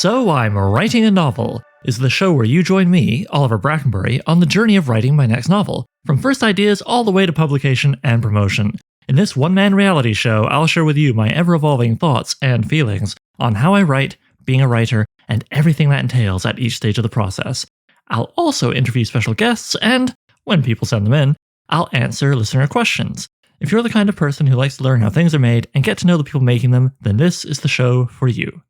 So I'm Writing a Novel is the show where you join me, Oliver Brackenbury, on the journey of writing my next novel, from first ideas all the way to publication and promotion. In this one-man reality show, I'll share with you my ever-evolving thoughts and feelings on how I write, being a writer, and everything that entails at each stage of the process. I'll also interview special guests, and, when people send them in, I'll answer listener questions. If you're the kind of person who likes to learn how things are made and get to know the people making them, then this is the show for you.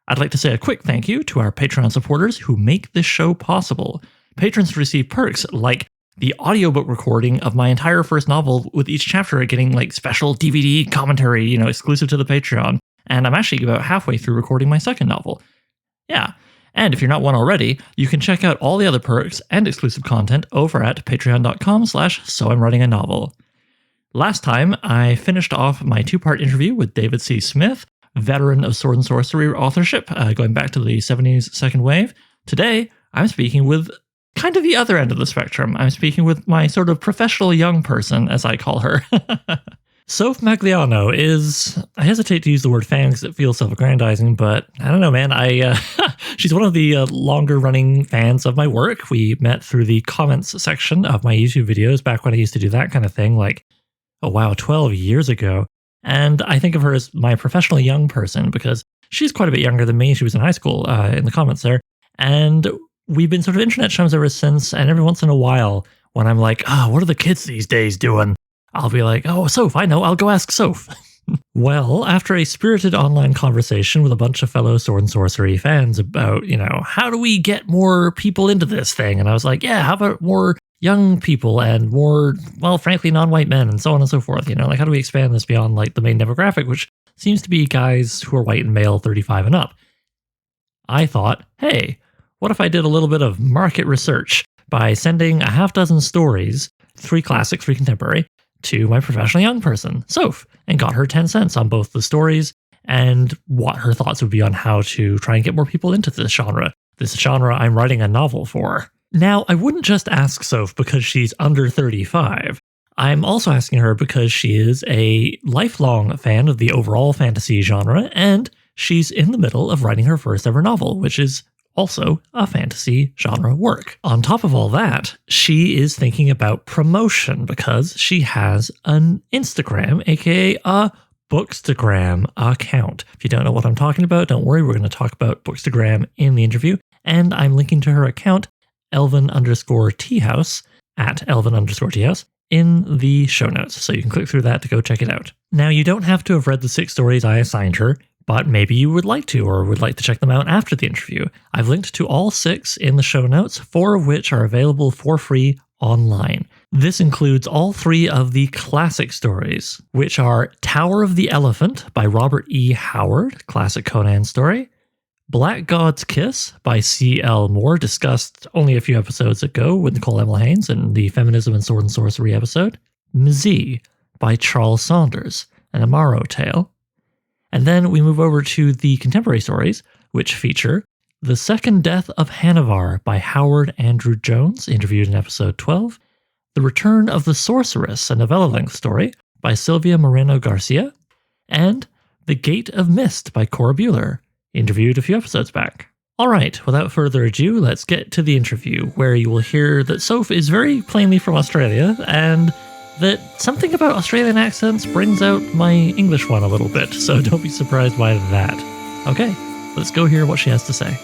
I'd like to say a quick thank you to our Patreon supporters who make this show possible. Patrons receive perks like the audiobook recording of my entire first novel, with each chapter getting like special DVD commentary, exclusive to the Patreon. And I'm actually about halfway through recording my second novel. Yeah. And if you're not one already, you can check out all the other perks and exclusive content over at patreon.com/soimwritinganovel. Last time, I finished off my two-part interview with David C. Smith, veteran of sword and sorcery authorship, going back to the 70s second wave. Today, I'm speaking with kind of the other end of the spectrum. I'm speaking with my sort of professional young person, as I call her. Soph Magliano is, I hesitate to use the word fan because it feels self-aggrandizing, but I don't know, man. She's one of the longer-running fans of my work. We met through the comments section of my YouTube videos back when I used to do that kind of thing, 12 years ago. And I think of her as my professional young person because she's quite a bit younger than me. She was in high school in the comments there. And we've been sort of internet chums ever since. And every once in a while, when I'm like, what are the kids these days doing? I'll be like, Soph, I know. I'll go ask Soph. Well, after a spirited online conversation with a bunch of fellow sword and sorcery fans about, how do we get more people into this thing? And I was like, how about more young people and more, frankly, non-white men and so on and so forth. How do we expand this beyond the main demographic, which seems to be guys who are white and male 35 and up? I thought, hey, what if I did a little bit of market research by sending a half dozen stories, 3 classic, 3 contemporary, to my professional young person, Soph, and got her 10 cents on both the stories and what her thoughts would be on how to try and get more people into this genre I'm writing a novel for. Now, I wouldn't just ask Soph because she's under 35. I'm also asking her because she is a lifelong fan of the overall fantasy genre, and she's in the middle of writing her first ever novel, which is also a fantasy genre work. On top of all that, she is thinking about promotion because she has an Instagram, aka a Bookstagram account. If you don't know what I'm talking about, don't worry, we're going to talk about Bookstagram in the interview, and I'm linking to her account, Elvin_Teahouse, at Elvin_Teahouse, in the show notes, so you can click through that to go check it out. Now, you don't have to have read the 6 stories I assigned her, but maybe you would like to, or would like to check them out after the interview. I've linked to all 6 in the show notes, 4 of which are available for free online. This includes all 3 of the classic stories, which are Tower of the Elephant by Robert E. Howard, classic Conan story, Black God's Kiss by C.L. Moore, discussed only a few episodes ago with Nicole Emil Haynes in the Feminism and Sword and Sorcery episode, Mzi by Charles Saunders, an Amaro tale. And then we move over to the contemporary stories, which feature The Second Death of Hanavar by Howard Andrew Jones, interviewed in episode 12, The Return of the Sorceress, a novella-length story by Sylvia Moreno Garcia, and The Gate of Mist by Cora Bueller, interviewed a few episodes back. All right, without further ado, let's get to the interview, where you will hear that Soph is very plainly from Australia, and that something about Australian accents brings out my English one a little bit, so don't be surprised by that. Okay, let's go hear what she has to say.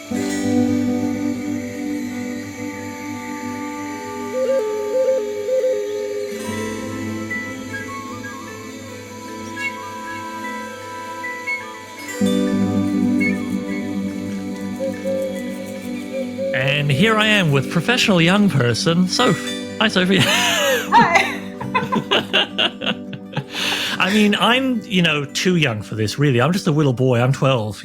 And here I am with professional young person, Soph. Hi, Sophie. Hi. I mean, I'm, too young for this, really. I'm just a little boy. I'm 12,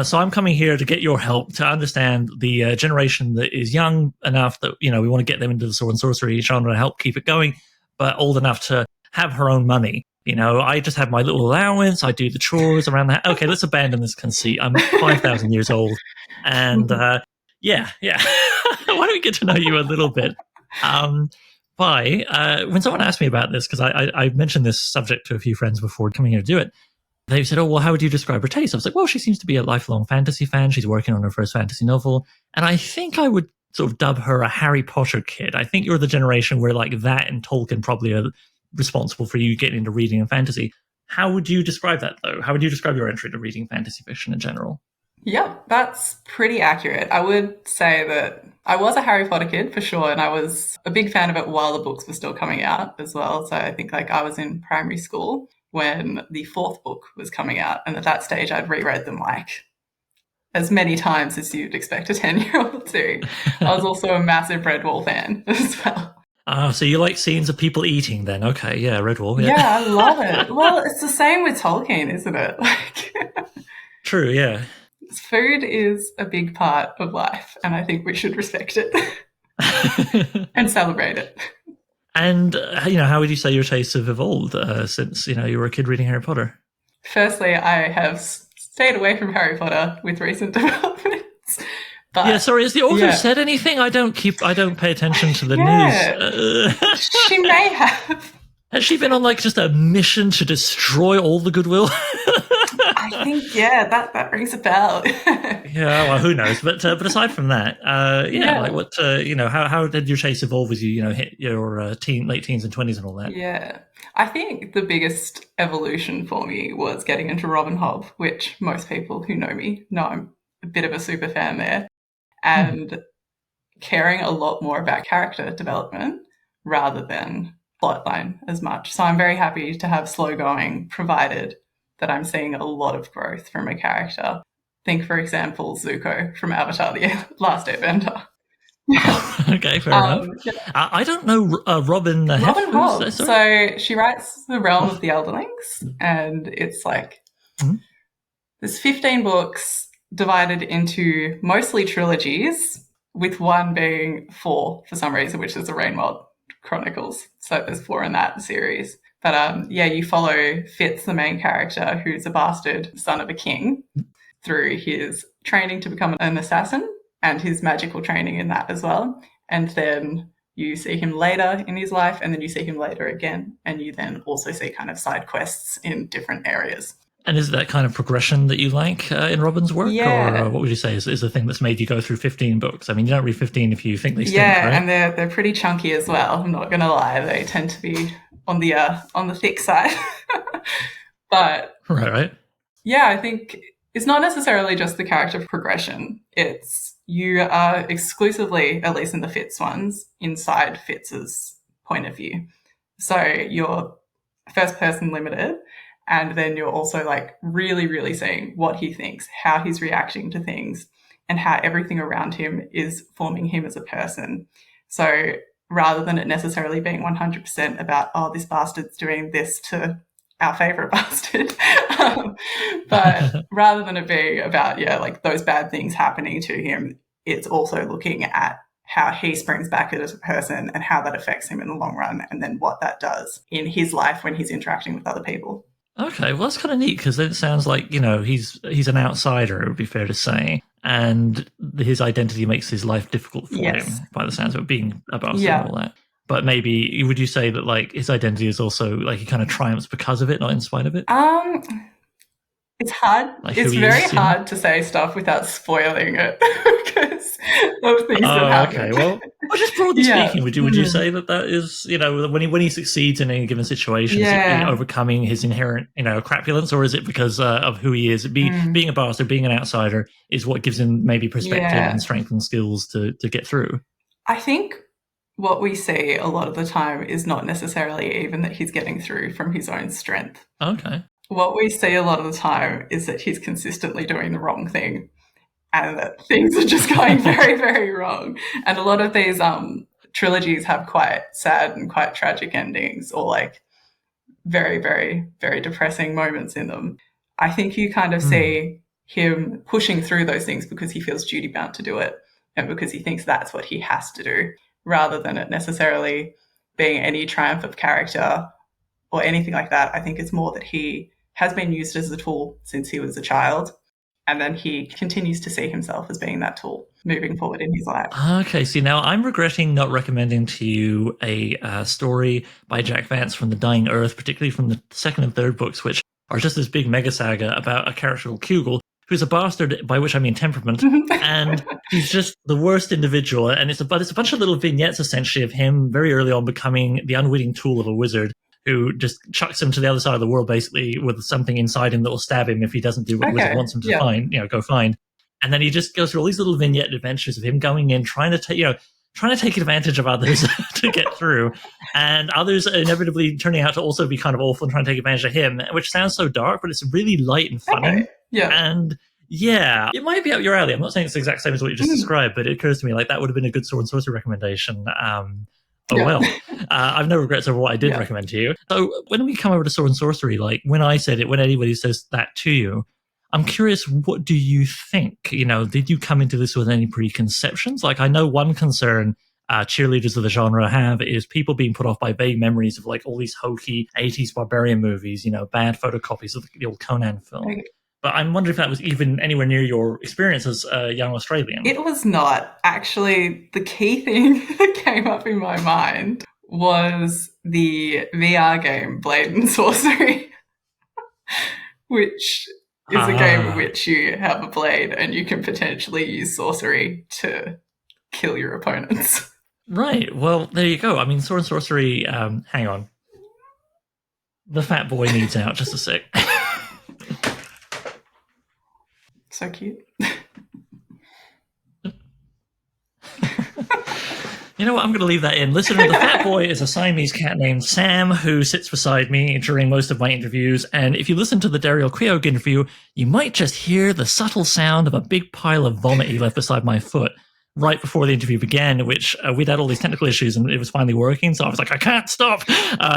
so I'm coming here to get your help to understand the generation that is young enough that, we want to get them into the sword and sorcery genre and help keep it going, but old enough to have her own money. I just have my little allowance. I do the chores around the house. Okay, let's abandon this conceit. I'm 5,000 years old. And, yeah. Why don't we get to know you a little bit? When someone asked me about this, because I mentioned this subject to a few friends before coming here to do it, they said, oh, well, how would you describe her taste? I was like, well, she seems to be a lifelong fantasy fan. She's working on her first fantasy novel. And I think I would sort of dub her a Harry Potter kid. I think you're the generation where like that and Tolkien probably are responsible for you getting into reading and fantasy. How would you describe that, though? How would you describe your entry to reading fantasy fiction in general? Yep, that's pretty accurate. I would say that I was a Harry Potter kid for sure, and I was a big fan of it while the books were still coming out as well. So I think like I was in primary school when the fourth book was coming out, and at that stage I'd reread them like as many times as you'd expect a 10-year-old to. I was also a massive Redwall fan as well. So you like scenes of people eating then? Okay, yeah, Redwall. Yeah, I love it. Well, it's the same with Tolkien, isn't it? Like, True, yeah. food is a big part of life, and I think we should respect it and celebrate it. And, how would you say your tastes have evolved since, you were a kid reading Harry Potter? Firstly, I have stayed away from Harry Potter with recent developments. But, yeah, sorry, has the author said anything? I don't pay attention to the news. She may have. Has she been on like just a mission to destroy all the goodwill? I think, that rings a bell. Yeah, well, who knows? But aside from that, like what, how did your taste evolve as you, hit your late teens and 20s and all that? Yeah, I think the biggest evolution for me was getting into Robin Hobb, which most people who know me know I'm a bit of a super fan there, and caring a lot more about character development rather than plotline as much. So I'm very happy to have slow going, provided that I'm seeing a lot of growth from a character. Think, for example, Zuko from Avatar: The Last Airbender. Okay, fair enough. Yeah. I don't know Robin Hobb. So she writes The Realm of the Elderlings, and it's like there's 15 books divided into mostly trilogies, with one being 4 for some reason, which is the Rainwald Chronicles. So there's 4 in that series. But you follow Fitz, the main character, who's a bastard son of a king, through his training to become an assassin and his magical training in that as well. And then you see him later in his life, and then you see him later again. And you then also see kind of side quests in different areas. And is that kind of progression that you like in Robin's work? Yeah. Or what would you say is the thing that's made you go through 15 books? I mean, you don't read 15 if you think they stink, right? And they're pretty chunky as well. I'm not going to lie. They tend to be on the thick side. But right. Yeah, I think it's not necessarily just the character progression. It's you are exclusively, at least in the Fitz ones, inside Fitz's point of view. So you're first person limited, and then you're also like really, really seeing what he thinks, how he's reacting to things, and how everything around him is forming him as a person. So rather than it necessarily being 100% about, oh, this bastard's doing this to our favorite bastard, but rather than it being about, like those bad things happening to him, it's also looking at how he springs back as a person and how that affects him in the long run, and then what that does in his life when he's interacting with other people. Okay, well, that's kind of neat, because then it sounds like, he's an outsider, it would be fair to say, and his identity makes his life difficult for him, by the sounds of it, being a bastard and all that. But maybe, would you say that, like, his identity is also, like, he kind of triumphs because of it, not in spite of it? It's hard. Like it's very hard to say stuff without spoiling it because of things that happen. Okay, well, just broadly speaking, would you say that is, when he succeeds in any given situation, is it overcoming his inherent, crapulence, or is it because of who he is? Being a bastard, being an outsider, is what gives him maybe perspective and strength and skills to get through? I think what we see a lot of the time is not necessarily even that he's getting through from his own strength. Okay. What we see a lot of the time is that he's consistently doing the wrong thing, and that things are just going very, very wrong. And a lot of these trilogies have quite sad and quite tragic endings, or like very, very, very depressing moments in them. I think you kind of see him pushing through those things because he feels duty bound to do it, and because he thinks that's what he has to do, rather than it necessarily being any triumph of character or anything like that. I think it's more that he has been used as a tool since he was a child, and then he continues to see himself as being that tool moving forward in his life. Okay, see, now I'm regretting not recommending to you a story by Jack Vance from The Dying Earth, particularly from the second and third books, which or just this big mega saga about a character called Kugel, who's a bastard, by which I mean temperament, and he's just the worst individual. And it's a bunch of little vignettes, essentially, of him very early on becoming the unwitting tool of a wizard who just chucks him to the other side of the world, basically, with something inside him that will stab him if he doesn't do what the wizard wants him to find, go find. And then he just goes through all these little vignette adventures of him going in, trying to take advantage of others to get through, and others inevitably turning out to also be kind of awful and trying to take advantage of him, which sounds so dark, but it's really light and funny. Okay. Yeah. And yeah, it might be up your alley. I'm not saying it's the exact same as what you just described, but it occurs to me like that would have been a good sword and sorcery recommendation. Well, I've no regrets over what I did recommend to you. So when we come over to sword and sorcery, like when I said it, when anybody says that to you, I'm curious, what do you think? Did you come into this with any preconceptions? Like, I know one concern cheerleaders of the genre have is people being put off by vague memories of like all these hokey 80s barbarian movies, bad photocopies of the old Conan film. Okay. But I'm wondering if that was even anywhere near your experience as a young Australian. It was not. Actually, the key thing that came up in my mind was the VR game Blade and Sorcery, which is a game in which you have a blade and you can potentially use sorcery to kill your opponents. Right. Well, there you go. I mean, sword and sorcery, hang on. The fat boy needs out. Just a sec. So cute. You know what? I'm going to leave that in. Listener, the fat boy is a Siamese cat named Sam who sits beside me during most of my interviews. And if you listen to the Daryl Quiog interview, you might just hear the subtle sound of a big pile of vomit he left beside my foot right before the interview began, which we'd had all these technical issues and it was finally working. So I was like, I can't stop.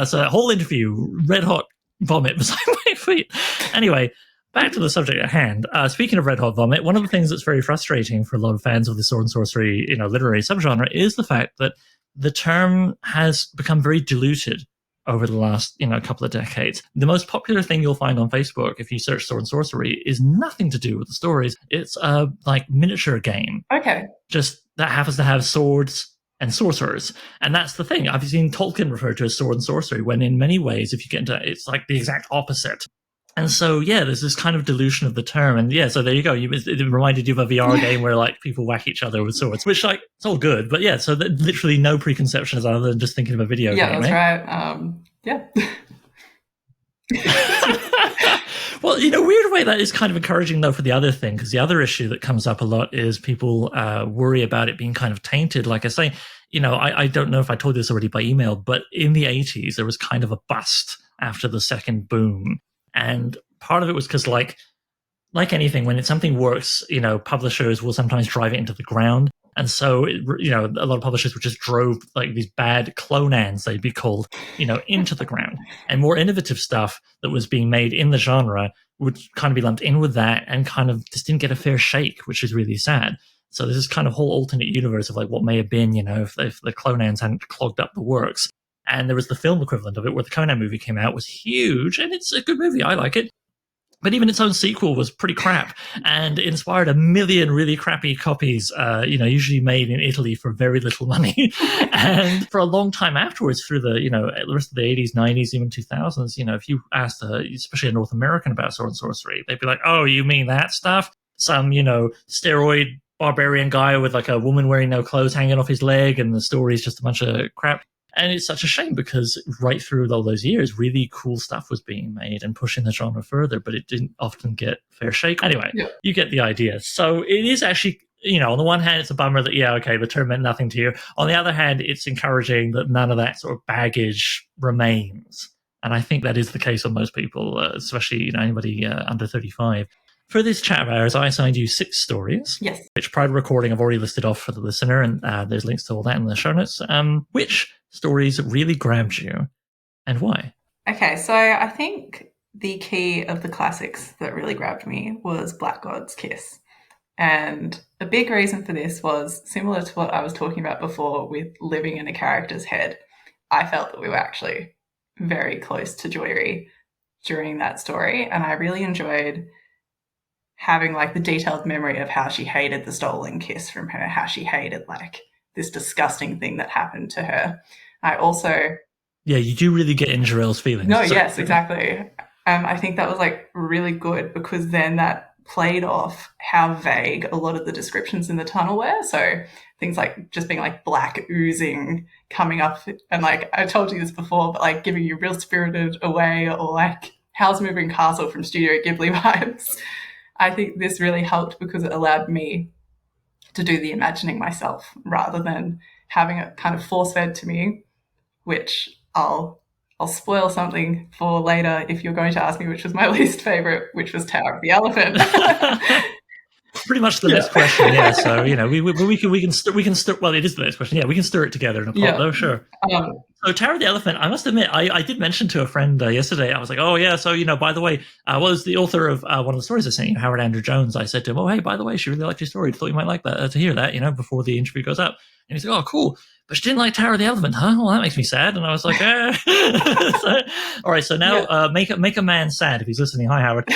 So that whole interview, red hot vomit beside my feet. Anyway, back to the subject at hand. Speaking of red hot vomit, one of the things that's very frustrating for a lot of fans of the sword and sorcery, literary subgenre is the fact that the term has become very diluted over the last, couple of decades. The most popular thing you'll find on Facebook if you search sword and sorcery is nothing to do with the stories. It's a miniature game. Okay. Just that happens to have swords and sorcerers. And that's the thing. I've seen Tolkien referred to as sword and sorcery, when in many ways, if you get into it, it's like the exact opposite. And so, there's this kind of dilution of the term. And so there you go. It reminded you of a VR game where people whack each other with swords, which it's all good. But so literally no preconceptions other than just thinking of a video game. Yeah, that's right. Well, weird way that is kind of encouraging, though, for the other thing, because the other issue that comes up a lot is people worry about it being kind of tainted. Like I say, I don't know if I told you this already by email, but in the 80s, there was kind of a bust after the second boom. And part of it was because, like anything, when something works, publishers will sometimes drive it into the ground. And so, a lot of publishers would just drove these bad clonans, they'd be called, into the ground. And more innovative stuff that was being made in the genre would kind of be lumped in with that and kind of just didn't get a fair shake, which is really sad. So there's this kind of whole alternate universe of what may have been, if the clonans hadn't clogged up the works. And there was the film equivalent of it where the Conan movie came out, was huge, and it's a good movie. I like it. But even its own sequel was pretty crap and inspired a million really crappy copies, usually made in Italy for very little money. And for a long time afterwards, through the rest of the 80s, 90s, even 2000s, if you asked, especially a North American about sword and sorcery, they'd be like, oh, you mean that stuff? Some, steroid barbarian guy with a woman wearing no clothes hanging off his leg, and the story's just a bunch of crap. And it's such a shame because right through all those years, really cool stuff was being made and pushing the genre further, but it didn't often get fair shake. Anyway, You get the idea. So it is actually, on the one hand, it's a bummer that, the term meant nothing to you. On the other hand, it's encouraging that none of that sort of baggage remains. And I think that is the case for most people, especially anybody under 35. For this chat of ours, I assigned you 6 stories. Yes. Which prior to recording I've already listed off for the listener, and there's links to all that in the show notes. Which stories really grabbed you and why? Okay, so I think the key of the classics that really grabbed me was Black God's Kiss. And a big reason for this was similar to what I was talking about before with living in a character's head. I felt that we were actually very close to Joyri during that story, and I really enjoyed having the detailed memory of how she hated the stolen kiss from her, how she hated this disgusting thing that happened to her. I also... Yeah, you do really get in Jarell's feelings. No, yes, exactly. I think that was like really good because then that played off how vague a lot of the descriptions in the tunnel were. So things like just being like black oozing coming up, and like I told you this before, but like giving you real Spirited Away or like Howl's Moving Castle from Studio Ghibli vibes. I think this really helped because it allowed me to do the imagining myself rather than having it kind of force fed to me, which I'll spoil something for later if you're going to ask me which was my least favorite, which was Tower of the Elephant. Pretty much the next question, yeah. So we can stir. Well, it is the next question. Yeah, we can stir it together in a pot, though. Sure. So Tower of the Elephant, I must admit, I did mention to a friend yesterday. I was like, oh yeah, so by the way, was the author of one of the stories I sent you, Howard Andrew Jones. I said to him, oh hey, by the way, she really liked your story. Thought you might like that to hear that, before the interview goes up. And he's like, oh cool. But she didn't like Tower of the Elephant, huh? Well, that makes me sad. And I was like, eh. All right, so now make a man sad if he's listening. Hi, Howard.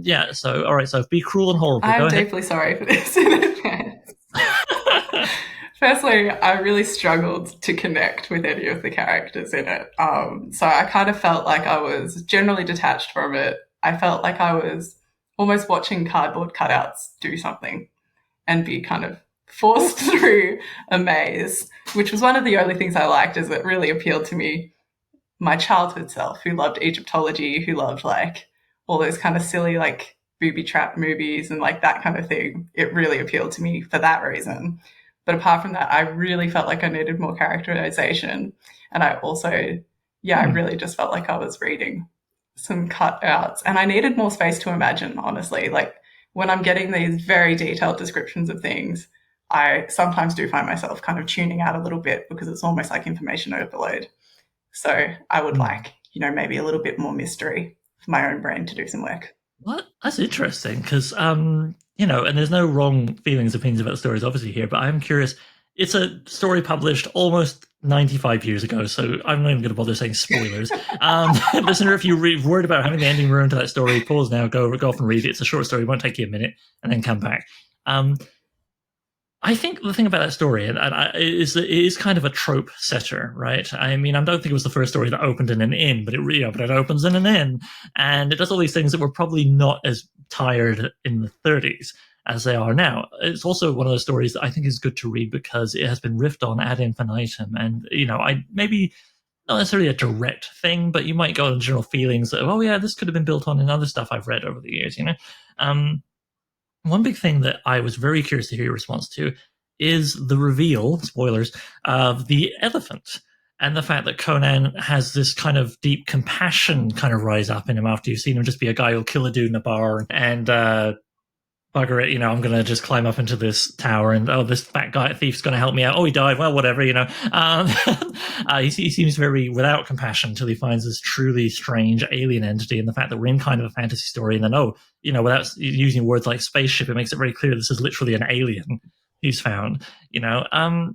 Yeah, so, all right, so be cruel and horrible. I'm deeply sorry for this in advance. Firstly, I really struggled to connect with any of the characters in it. So I kind of felt like I was generally detached from it. I felt like I was almost watching cardboard cutouts do something and be kind of forced through a maze, which was one of the only things I liked, is it really appealed to me, my childhood self, who loved Egyptology, who loved like all those kind of silly like booby trap movies and like that kind of thing. It really appealed to me for that reason. But apart from that, I really felt like I needed more characterization. And I also, I really just felt like I was reading some cutouts and I needed more space to imagine, honestly. Like when I'm getting these very detailed descriptions of things, I sometimes do find myself kind of tuning out a little bit because it's almost like information overload. So I would like, maybe a little bit more mystery for my own brain to do some work. Well, that's interesting because, and there's no wrong feelings, opinions about stories, obviously, here, but I'm curious. It's a story published almost 95 years ago, so I'm not even going to bother saying spoilers. Listener, if you're worried about having the ending ruined to that story, pause now, go off and read it. It's a short story, it won't take you a minute, and then come back. I think the thing about that story is that it is kind of a trope setter, right? I mean, I don't think it was the first story that opened in an inn, but it opens in an inn, and it does all these things that were probably not as tired in the 30s as they are now. It's also one of those stories that I think is good to read because it has been riffed on ad infinitum, and I maybe not necessarily a direct thing, but you might go on general feelings that, oh yeah, this could have been built on in other stuff I've read over the years, One big thing that I was very curious to hear your response to is the reveal, spoilers, of the elephant and the fact that Conan has this kind of deep compassion kind of rise up in him after you've seen him just be a guy who'll kill a dude in a bar and bugger it, I'm going to just climb up into this tower and, this fat guy thief's going to help me out. Oh, he died. Well, whatever, he seems very without compassion until he finds this truly strange alien entity, and the fact that we're in kind of a fantasy story, and then, without using words like spaceship, it makes it very clear this is literally an alien he's found, and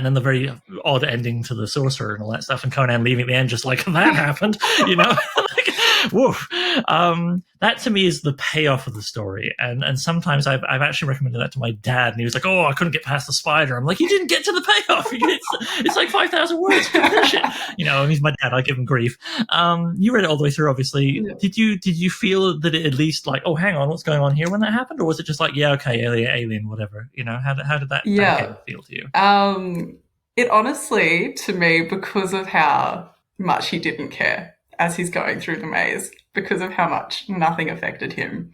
then the very odd ending to the sorcerer and all that stuff, and Conan leaving at the end just like, that happened, like, woof. That to me is the payoff of the story, and sometimes I've actually recommended that to my dad, and he was like, oh, I couldn't get past the spider. I'm like, you didn't get to the payoff. It's like 5,000 words. And he's my dad. I give him grief. You read it all the way through, obviously. Yeah. Did you feel that it at least like, oh, hang on, what's going on here when that happened, or was it just like, yeah, okay, alien, whatever? How did that feel to you? It honestly, to me, because of how much he didn't care as he's going through the maze, because of how much nothing affected him.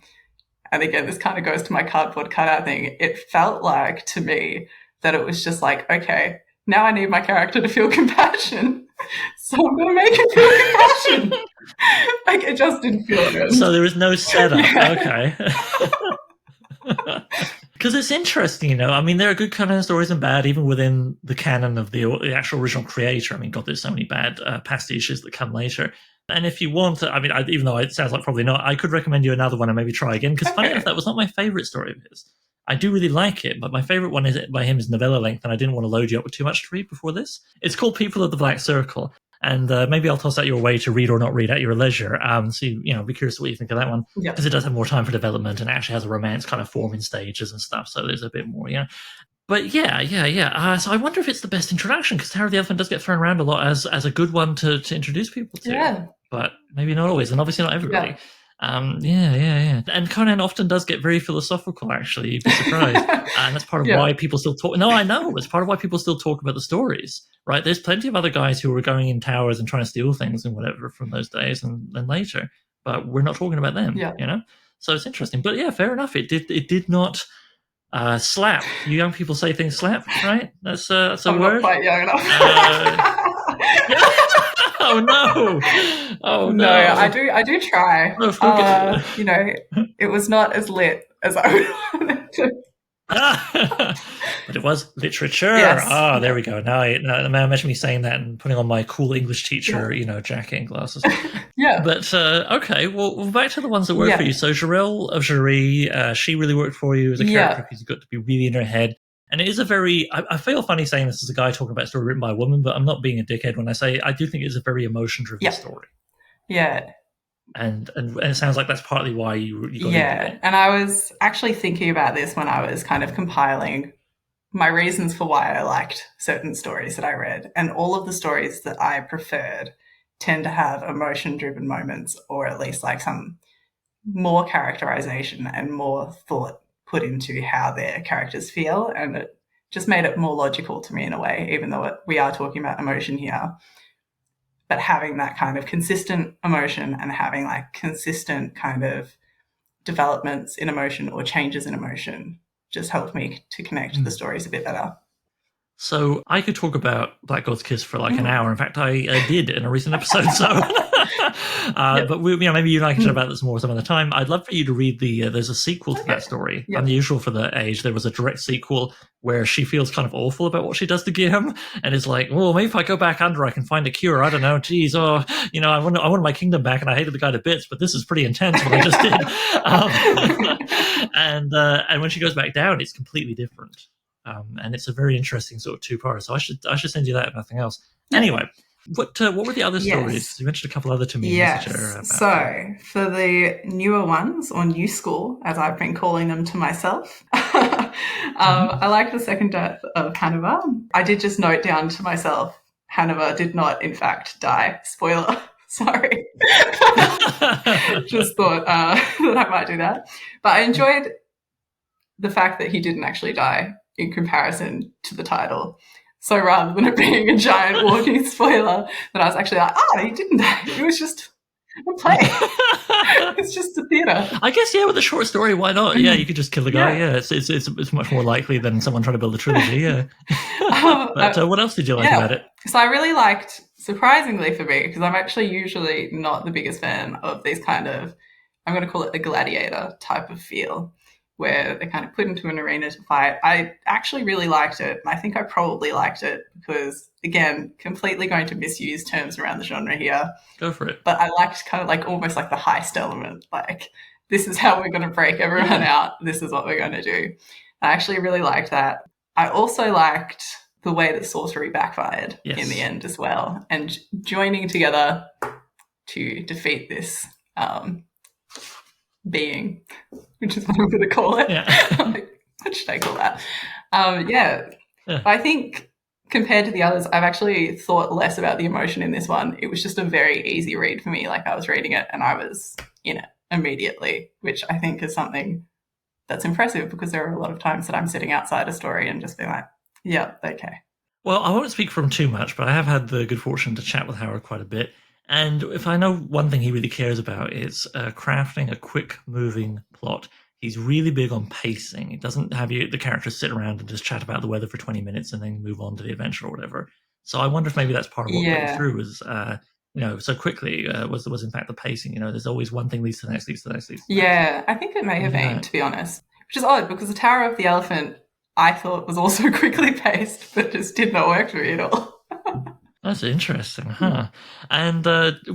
And again, this kind of goes to my cardboard cutout thing. It felt like to me that it was just like, okay, now I need my character to feel compassion. So I'm going to make him feel compassion. Like it just didn't feel good. So there was no setup. Yeah. Okay. Because it's interesting, I mean, there are good Conan stories and bad, even within the canon of the actual original creator. I mean, God, there's so many bad pastiches that come later. And if you want, even though it sounds like probably not, I could recommend you another one and maybe try again. Because funny enough, that was not my favorite story of his. I do really like it, but my favorite one by him is novella length, and I didn't want to load you up with too much to read before this. It's called People of the Black Circle. And maybe I'll toss that your way to read or not read at your leisure. So, be curious what you think of that one. Because it does have more time for development and actually has a romance kind of forming stages and stuff. So there's a bit more, But yeah. So I wonder if it's the best introduction, because Tower of the Elephant does get thrown around a lot as a good one to introduce people to. Yeah. but maybe not always, and obviously not everybody. Yeah. Yeah. And Conan often does get very philosophical, actually. You'd be surprised. And that's part of why people still talk. No, I know. It's part of why people still talk about the stories, right? There's plenty of other guys who were going in towers and trying to steal things and whatever from those days and later, but we're not talking about them, you know? So it's interesting. But yeah, fair enough. It did not slap. You young people say things slap, right? That's a I'm word. Not quite young enough. Oh no! Oh no! I do try. Oh, you know, it was not as lit as I would want it to. But it was literature. Yes. There we go. Now imagine me saying that and putting on my cool English teacher, jacket and glasses. Yeah. But okay, well, back to the ones that work for you. So Jarell of Jaree, she really worked for you as a character because you got to be really in her head. And it is a very, I feel funny saying this as a guy talking about a story written by a woman, but I'm not being a dickhead when I say I do think it's a very emotion-driven story. Yeah. And it sounds like that's partly why you got into it. And I was actually thinking about this when I was kind of compiling my reasons for why I liked certain stories that I read. And all of the stories that I preferred tend to have emotion-driven moments, or at least like some more characterization and more thought put into how their characters feel, and it just made it more logical to me in a way, even though we are talking about emotion here. But having that kind of consistent emotion and having like consistent kind of developments in emotion or changes in emotion just helped me to connect the stories a bit better. So I could talk about Black God's Kiss for like an hour. In fact, I did in a recent episode. So, but maybe you and I can chat about this more some other time. I'd love for you to read there's a sequel to that story. Unusual for the age. There was a direct sequel where she feels kind of awful about what she does to Guillaume and is like, well, maybe if I go back under, I can find a cure. I don't know. Geez, I wanted my kingdom back and I hated the guy to bits, but this is pretty intense what I just did. And when she goes back down, it's completely different. And it's a very interesting sort of two-parter. So I should send you that if nothing else. Anyway, what were the other stories? You mentioned a couple other to me. Yes. So for the newer ones, or new school, as I've been calling them to myself, I like the second death of Hannibal. I did just note down to myself, Hannibal did not, in fact, die. Spoiler. Sorry. Just thought that I might do that. But I enjoyed the fact that he didn't actually die in comparison to the title. So rather than it being a giant walking spoiler, that I was actually like, he didn't die. It was just a play. It's just a theatre. I guess, with a short story, why not? Yeah, you could just kill the guy. Yeah, it's much more likely than someone trying to build a trilogy. Yeah. But what else did you like about it? So I really liked, surprisingly for me, because I'm actually usually not the biggest fan of these kind of, I'm going to call it a gladiator type of feel, where they're kind of put into an arena to fight. I actually really liked it. And I think I probably liked it because, again, completely going to misuse terms around the genre here. Go for it. But I liked kind of like almost like the heist element. Like, this is how we're going to break everyone out. This is what we're going to do. I actually really liked that. I also liked the way that sorcery backfired in the end as well. And joining together to defeat this being, which is what I'm going to call it. What should I call that? I think compared to the others, I've actually thought less about the emotion in this one. It was just a very easy read for me. Like, I was reading it and I was in it immediately, which I think is something that's impressive, because there are a lot of times that I'm sitting outside a story and just being like, yeah, okay. Well, I won't speak for him too much, but I have had the good fortune to chat with Howard quite a bit. And if I know one thing he really cares about, is crafting a quick-moving plot. He's really big on pacing. He doesn't have the characters sit around and just chat about the weather for 20 minutes and then move on to the adventure or whatever. So I wonder if maybe that's part of what got you through was, so quickly was in fact the pacing. There's always one thing leads to the next, leads to the next, leads to the next. I think it may have been, to be honest. Which is odd, because the Tower of the Elephant, I thought, was also quickly paced, but just did not work for me at all. That's interesting, huh? And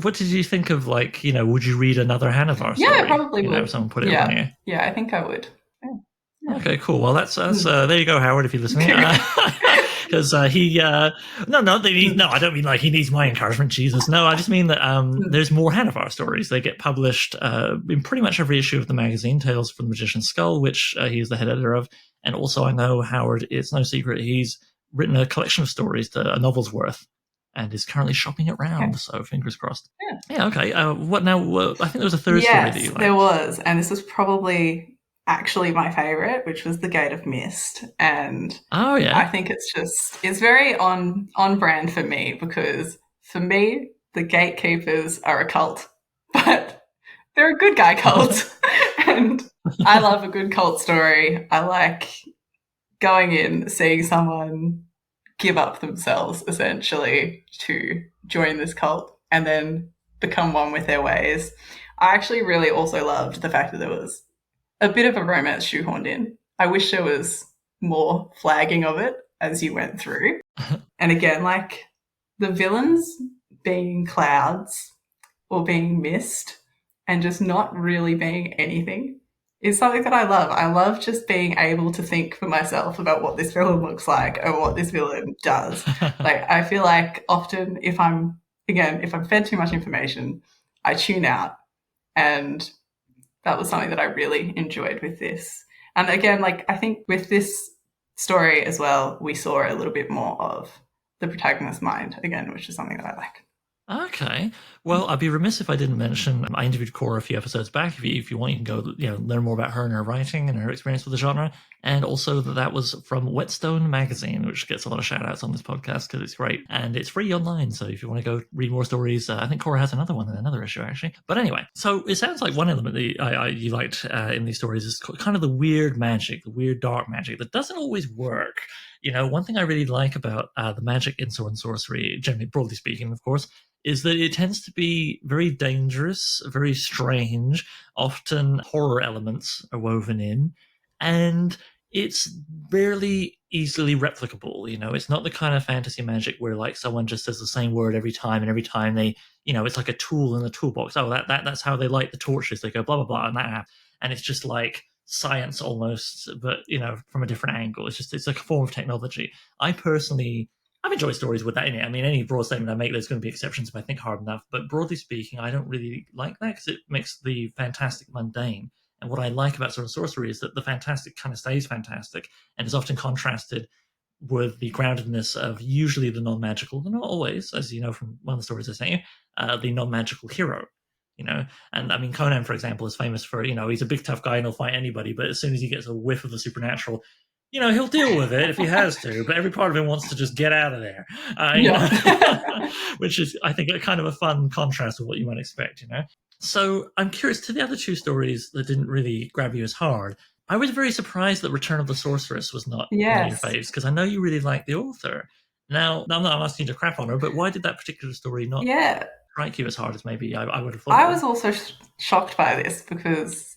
what did you think of, would you read another Hannibal story? Yeah, I probably would. If someone put it on you. Yeah, I think I would. Yeah. Okay, cool. Well, that's there you go, Howard, if you're listening. Because I don't mean like he needs my encouragement, Jesus. No, I just mean that there's more Hannibal stories. They get published in pretty much every issue of the magazine, Tales from the Magician's Skull, which he's the head editor of. And also I know Howard, it's no secret, he's written a collection of stories, a novel's worth, and is currently shopping it round. So fingers crossed. Yeah. Okay. What now? I think there was a third story that you liked. There was, and this was probably actually my favorite, which was The Gate of Mist. And I think it's very on brand for me, because for me, the gatekeepers are a cult, but they're a good guy cult. And I love a good cult story. I like going in, seeing someone give up themselves essentially to join this cult and then become one with their ways. I actually really also loved the fact that there was a bit of a romance shoehorned in. I wish there was more flagging of it as you went through. And again, like the villains being clouds or being mist and just not really being anything is something that I love. I love just being able to think for myself about what this villain looks like or what this villain does. Like, I feel like often if I'm fed too much information, I tune out. And that was something that I really enjoyed with this. And again, like, I think with this story as well, we saw a little bit more of the protagonist's mind again, which is something that I like. Okay. Well, I'd be remiss if I didn't mention I interviewed Cora a few episodes back. If you want, you can go learn more about her and her writing and her experience with the genre. And also that was from Whetstone Magazine, which gets a lot of shout outs on this podcast because it's great. And it's free online. So if you want to go read more stories, I think Cora has another one in another issue, actually. But anyway, so it sounds like one element that you liked in these stories is kind of the weird magic, the weird dark magic that doesn't always work. One thing I really like about the magic in Sword and Sorcery, generally, broadly speaking, of course, is that it tends to be very dangerous, very strange, often horror elements are woven in, and it's barely easily replicable. It's not the kind of fantasy magic where like someone just says the same word every time, and every time they, it's like a tool in the toolbox. Oh, that's how they light the torches. They go blah blah blah, and it's just like science almost, but from a different angle. It's a form of technology. I've enjoyed stories with that in it. I mean, any broad statement I make, there's going to be exceptions if I think hard enough. But broadly speaking, I don't really like that because it makes the fantastic mundane. And what I like about Sword and Sorcery is that the fantastic kind of stays fantastic and is often contrasted with the groundedness of usually the non-magical, but not always, as you know from one of the stories I sent you, the non-magical hero. And I mean, Conan, for example, is famous for, he's a big tough guy and he'll fight anybody, but as soon as he gets a whiff of the supernatural, he'll deal with it if he has to, but every part of him wants to just get out of there, which is, I think, a kind of a fun contrast with what you might expect, So I'm curious, to the other two stories that didn't really grab you as hard, I was very surprised that Return of the Sorceress was not one of your faves, because I know you really like the author. Now, I'm not asking you to crap on her, but why did that particular story not strike you as hard as maybe I would have thought? I was also shocked by this because,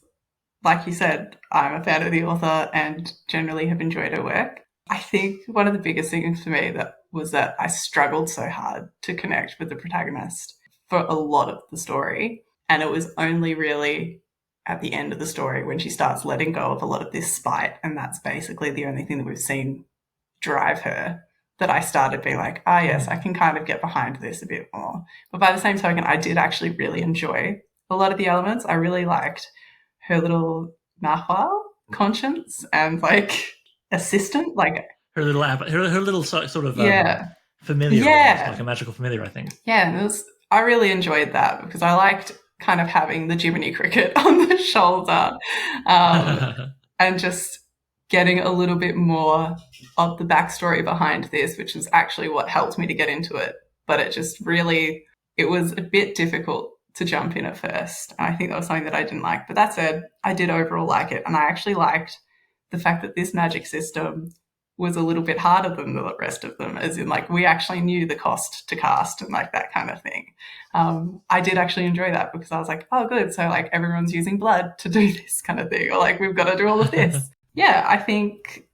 like you said, I'm a fan of the author and generally have enjoyed her work. I think one of the biggest things for me was that I struggled so hard to connect with the protagonist for a lot of the story. And it was only really at the end of the story when she starts letting go of a lot of this spite, and that's basically the only thing that we've seen drive her, that I started being like, yes, I can kind of get behind this a bit more. But by the same token, I did actually really enjoy a lot of the elements. I really liked her little narwhal conscience and like assistant, like her little sort of familiar, like a magical familiar, I think. Yeah, and I really enjoyed that because I liked kind of having the Jiminy Cricket on the shoulder, and just getting a little bit more of the backstory behind this, which was actually what helped me to get into it. But it was a bit difficult to jump in at first. And I think that was something that I didn't like. But that said, I did overall like it. And I actually liked the fact that this magic system was a little bit harder than the rest of them, as in like we actually knew the cost to cast and like that kind of thing. I did actually enjoy that because I was like, oh, good. So like everyone's using blood to do this kind of thing, or like we've got to do all of this. Yeah, I think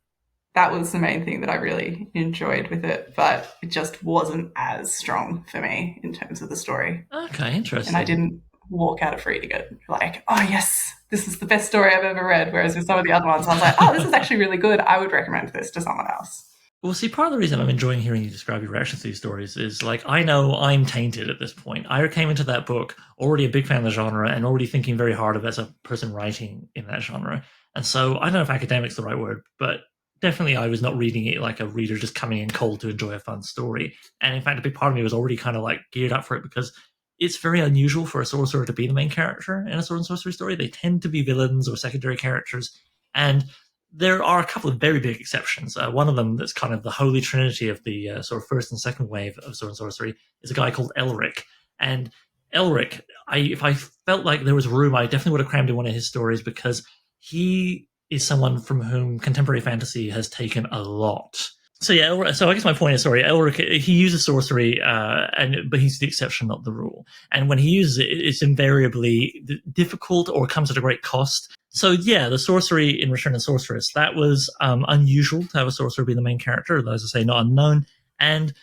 that was the main thing that I really enjoyed with it, but it just wasn't as strong for me in terms of the story. Okay, interesting. And I didn't walk out of reading it like, oh yes, this is the best story I've ever read. Whereas with some of the other ones, I was like, oh, this is actually really good. I would recommend this to someone else. Well, see, part of the reason I'm enjoying hearing you describe your reactions to these stories is like, I know I'm tainted at this point. I came into that book already a big fan of the genre and already thinking very hard of it as a person writing in that genre. And so I don't know if academic's the right word, but definitely I was not reading it like a reader just coming in cold to enjoy a fun story. And in fact, a big part of me was already kind of like geared up for it because it's very unusual for a sorcerer to be the main character in a sword and sorcery story. They tend to be villains or secondary characters. And there are a couple of very big exceptions. One of them that's kind of the holy trinity of the sort of first and second wave of sword and sorcery is a guy called Elric. And Elric, if I felt like there was room, I definitely would have crammed in one of his stories because he is someone from whom contemporary fantasy has taken a lot. So yeah, so I guess my point is, sorry, Elric, he uses sorcery, but he's the exception, not the rule. And when he uses it, it's invariably difficult or comes at a great cost. So yeah, the sorcery in Return of Sorceress, that was unusual to have a sorcerer be the main character, though, as I say, not unknown. And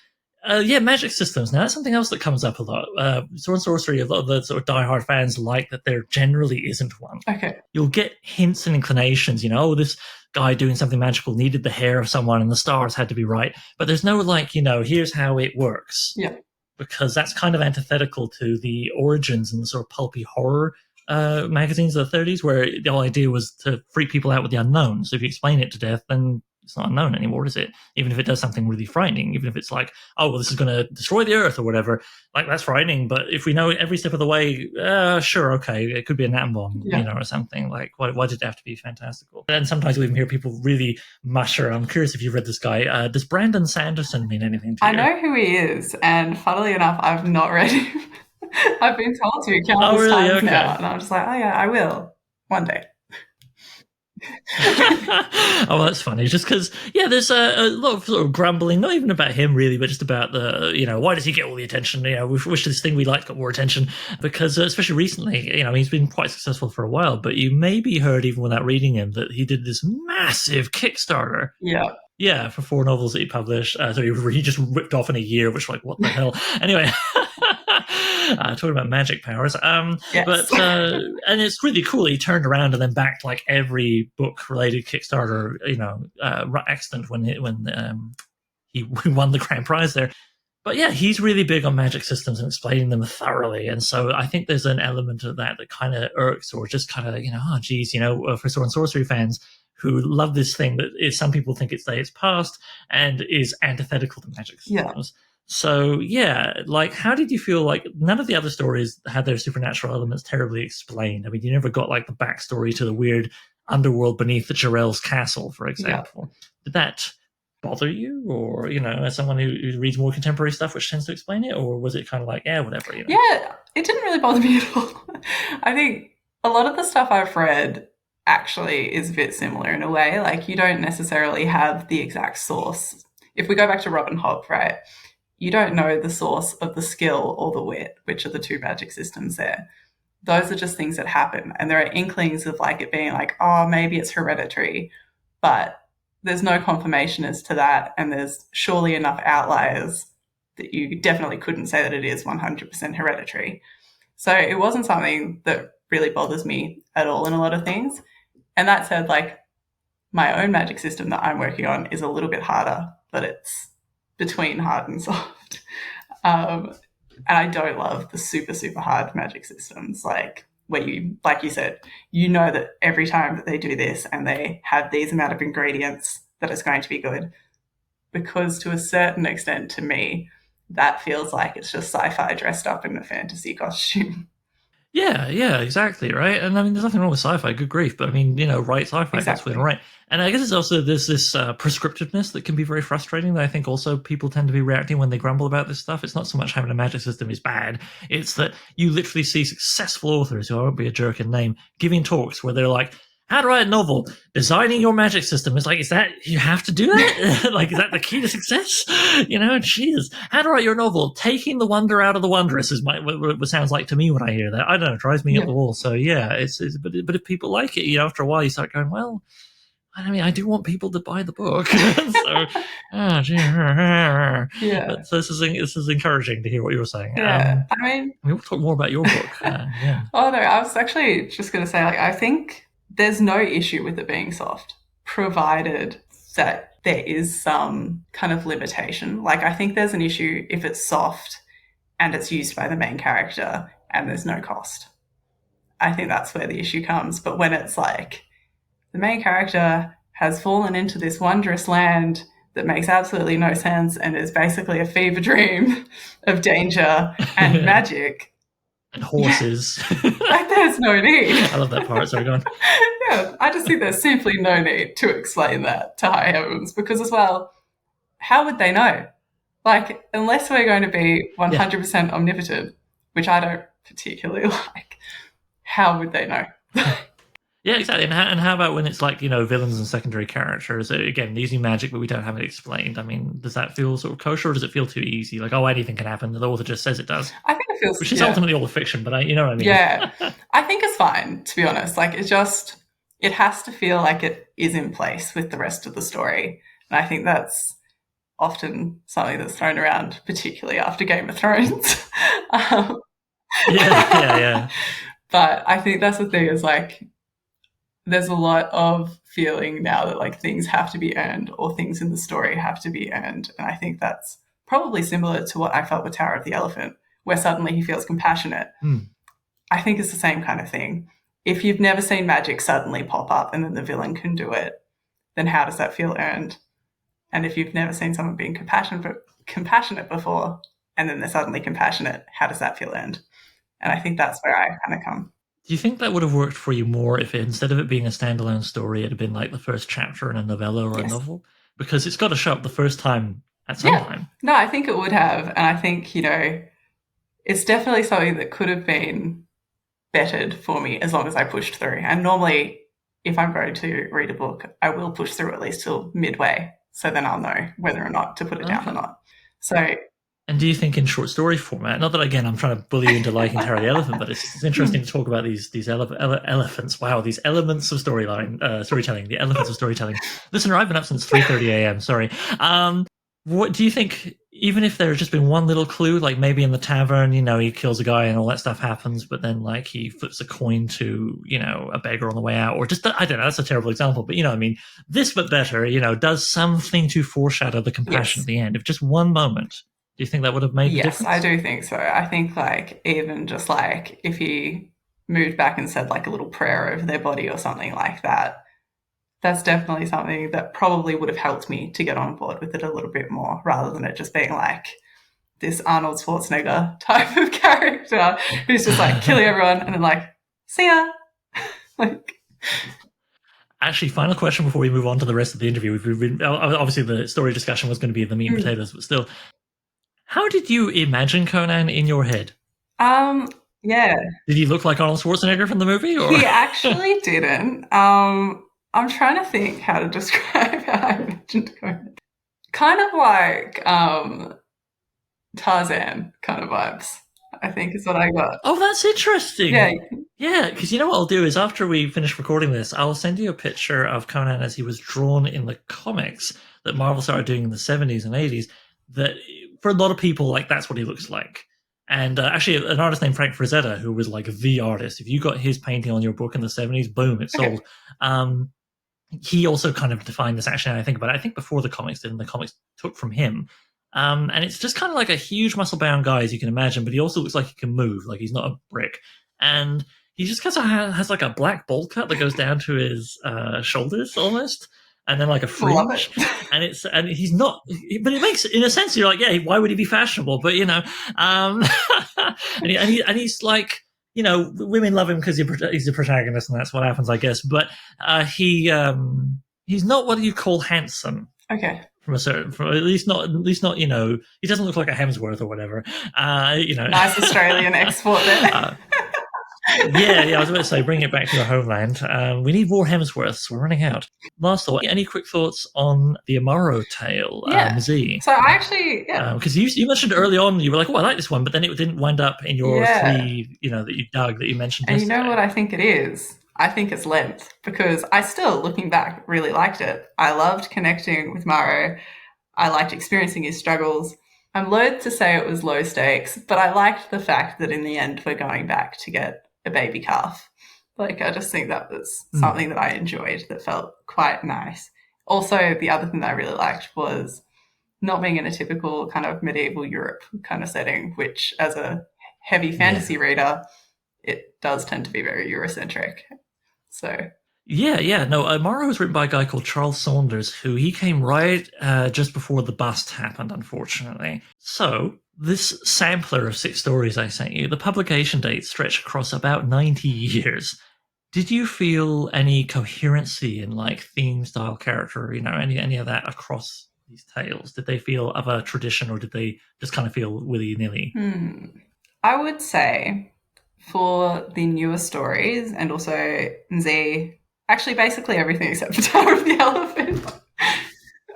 yeah, magic systems. Now that's something else that comes up a lot. Sword and sorcery, a lot of the sort of diehard fans like that there generally isn't one. Okay. You'll get hints and inclinations, oh, this guy doing something magical needed the hair of someone and the stars had to be right. But there's no like, here's how it works. Yeah. Because that's kind of antithetical to the origins and the sort of pulpy horror magazines of the 30s, where the whole idea was to freak people out with the unknown. So if you explain it to death, then it's not unknown anymore, is it? Even if it does something really frightening, even if it's like, oh, well, this is going to destroy the earth or whatever, like that's frightening. But if we know every step of the way, sure, okay, it could be an atom bomb, or something. Like, why did it have to be fantastical? And sometimes we even hear people really mutter. I'm curious if you've read this guy. Does Brandon Sanderson mean anything to you? I know who he is, and funnily enough, I've not read him. I've been told to countless times now, and I'm just like, oh yeah, I will one day. Oh, well, that's funny. Just because, there's a lot of sort of grumbling, not even about him really, but just about the, why does he get all the attention? We wish this thing we like got more attention because, especially recently, he's been quite successful for a while. But you maybe heard even without reading him that he did this massive Kickstarter. Yeah. Yeah, for 4 novels that he published. So he just ripped off in a year, which, like, what the hell? Anyway. Talking about magic powers. Yes. But and it's really cool. He turned around and then backed like every book-related Kickstarter, accident when he won the grand prize there. But yeah, he's really big on magic systems and explaining them thoroughly. And so I think there's an element of that kind of irks or just kind of, oh, geez, for sword and sorcery fans who love this thing that is, some people think it's days past and is antithetical to magic systems. Yeah. So yeah, like, how did you feel? Like, none of the other stories had their supernatural elements terribly explained. I mean, you never got like the backstory to the weird underworld beneath the Jarell's castle, for example. Yeah. Did that bother you, or as someone who reads more contemporary stuff, which tends to explain it, or was it kind of like, whatever? Yeah, it didn't really bother me at all. I think a lot of the stuff I've read actually is a bit similar in a way. Like, you don't necessarily have the exact source. If we go back to Robin Hobb, right? You don't know the source of the skill or the wit, which are the two magic systems there. Those are just things that happen. And there are inklings of like it being like, oh, maybe it's hereditary, but there's no confirmation as to that. And there's surely enough outliers that you definitely couldn't say that it is 100% hereditary. So it wasn't something that really bothers me at all in a lot of things. And that said, like, my own magic system that I'm working on is a little bit harder, but it's between hard and soft. And I don't love the super, super hard magic systems, like where you, like you said, that every time that they do this and they have these amount of ingredients that it's going to be good. Because to a certain extent, to me, that feels like it's just sci-fi dressed up in a fantasy costume. Yeah, exactly, right? And I mean, there's nothing wrong with sci-fi, good grief, but I mean, right sci-fi, exactly. That's right. And I guess it's also there's this prescriptiveness that can be very frustrating that I think also people tend to be reacting when they grumble about this stuff. It's not so much having a magic system is bad, it's that you literally see successful authors, who I won't be a jerk in name, giving talks where they're like, how to write a novel, designing your magic system. It's like, is that, you have to do that? Like, is that the key to success? Jeez. How to write your novel, taking the wonder out of the wondrous is what sounds like to me when I hear that. I don't know, it drives me up the wall. So yeah, but if people like it, after a while you start going, well, I mean, I do want people to buy the book. So this is encouraging to hear what you were saying. Yeah, I mean, we'll talk more about your book. Yeah. Oh no, I was actually just going to say, like, I think there's no issue with it being soft, provided that there is some kind of limitation. Like, I think there's an issue if it's soft and it's used by the main character and there's no cost. I think that's where the issue comes. But when it's like the main character has fallen into this wondrous land that makes absolutely no sense and is basically a fever dream of danger and magic. And horses. Like, there's no need. I love that part. Sorry, go on. Yeah, I just think there's simply no need to explain that to high heavens because, as well, how would they know? Like, unless we're going to be 100% omnipotent, which I don't particularly like, how would they know? Yeah, exactly. And how about when it's like, villains and secondary characters? Again, using magic, but we don't have it explained. I mean, does that feel sort of kosher, or does it feel too easy? Like, oh, anything can happen. The author just says it does. I think it feels... Which is ultimately all the fiction, but you know what I mean? Yeah. I think it's fine, to be honest. Like, it has to feel like it is in place with the rest of the story. And I think that's often something that's thrown around, particularly after Game of Thrones. Yeah. But I think that's the thing is, like, there's a lot of feeling now that, like, things have to be earned or things in the story have to be earned. And I think that's probably similar to what I felt with Tower of the Elephant, where suddenly he feels compassionate. I think it's the same kind of thing. If you've never seen magic suddenly pop up and then the villain can do it, then how does that feel earned? And if you've never seen someone being compassionate before and then they're suddenly compassionate, how does that feel earned? And I think that's where I kind of come. Do you think that would have worked for you more if instead of it being a standalone story, it had been like the first chapter in a novella or a novel? Because it's got to show up the first time at some time. No, I think it would have. And I think, it's definitely something that could have been bettered for me as long as I pushed through. And normally, if I'm going to read a book, I will push through at least till midway. So then I'll know whether or not to put it down or not. So... And do you think in short story format, not that, again, I'm trying to bully you into liking Terry the Elephant, but it's interesting to talk about these elephants. Wow, these elements of storytelling, the elephants of storytelling. Listener, I've been up since 3:30 a.m., sorry. What do you think, even if there's just been one little clue, like maybe in the tavern, he kills a guy and all that stuff happens, but then like he flips a coin to, a beggar on the way out, or just, I don't know, that's a terrible example, but I mean, this but better, does something to foreshadow the compassion at the end, if just one moment. Do you think that would have made the difference? Yes, I do think so. I think, like, even just like if he moved back and said like a little prayer over their body or something like that, that's definitely something that probably would have helped me to get on board with it a little bit more, rather than it just being like this Arnold Schwarzenegger type of character who's just like killing everyone and then like, see ya. Like, actually, final question before we move on to the rest of the interview. We've been, obviously the story discussion was going to be the meat and potatoes, but still, how did you imagine Conan in your head? Yeah. Did he look like Arnold Schwarzenegger from the movie? Or? He actually didn't. I'm trying to think how to describe how I imagined Conan. Kind of like Tarzan kind of vibes, I think is what I got. Oh, that's interesting. Yeah. Yeah, because you know what I'll do is after we finish recording this, I'll send you a picture of Conan as he was drawn in the comics that Marvel started doing in the 70s and 80s, that for a lot of people, like, that's what he looks like. And actually, an artist named Frank Frazetta, who was like the artist, if you got his painting on your book in the 70s, boom, it sold. He also kind of defined this, actually, I think about it. I think before the comics did, and the comics took from him. And it's just kind of like a huge muscle-bound guy, as you can imagine, but he also looks like he can move, like he's not a brick. And he just kind of has like a black bowl cut that goes down to his shoulders almost. And then like a fringe, and he's not, but it makes, in a sense, you're like, yeah, why would he be fashionable? But and he's like, women love him because he's a protagonist, and that's what happens, I guess. But he's not what you call handsome. Okay. At least not, he doesn't look like a Hemsworth or whatever. Nice Australian export there. Yeah, I was about to say, bring it back to your homeland. We need more Hemsworths. We're running out. Last thought, any quick thoughts on the Amaro tale, Mzee? So I actually, because you mentioned early on, you were like, oh, I like this one, but then it didn't wind up in your three, that you dug, that you mentioned and yesterday. You know what I think it is? I think it's length, because I still, looking back, really liked it. I loved connecting with Maro. I liked experiencing his struggles. I'm loath to say it was low stakes, but I liked the fact that in the end we're going back to get a baby calf. Like, I just think that was something that I enjoyed, that felt quite nice. Also, the other thing that I really liked was not being in a typical kind of medieval Europe kind of setting, which as a heavy fantasy reader, it does tend to be very Eurocentric. So Yeah. No, Mara was written by a guy called Charles Saunders, who he came right just before the bust happened, unfortunately. So, this sampler of 6 stories I sent you, the publication dates stretch across about 90 years. Did you feel any coherency in like theme, style, character, any of that across these tales? Did they feel of a tradition, or did they just kind of feel willy nilly? I would say for the newer stories and also Z, actually basically everything except for Tower of the Elephant.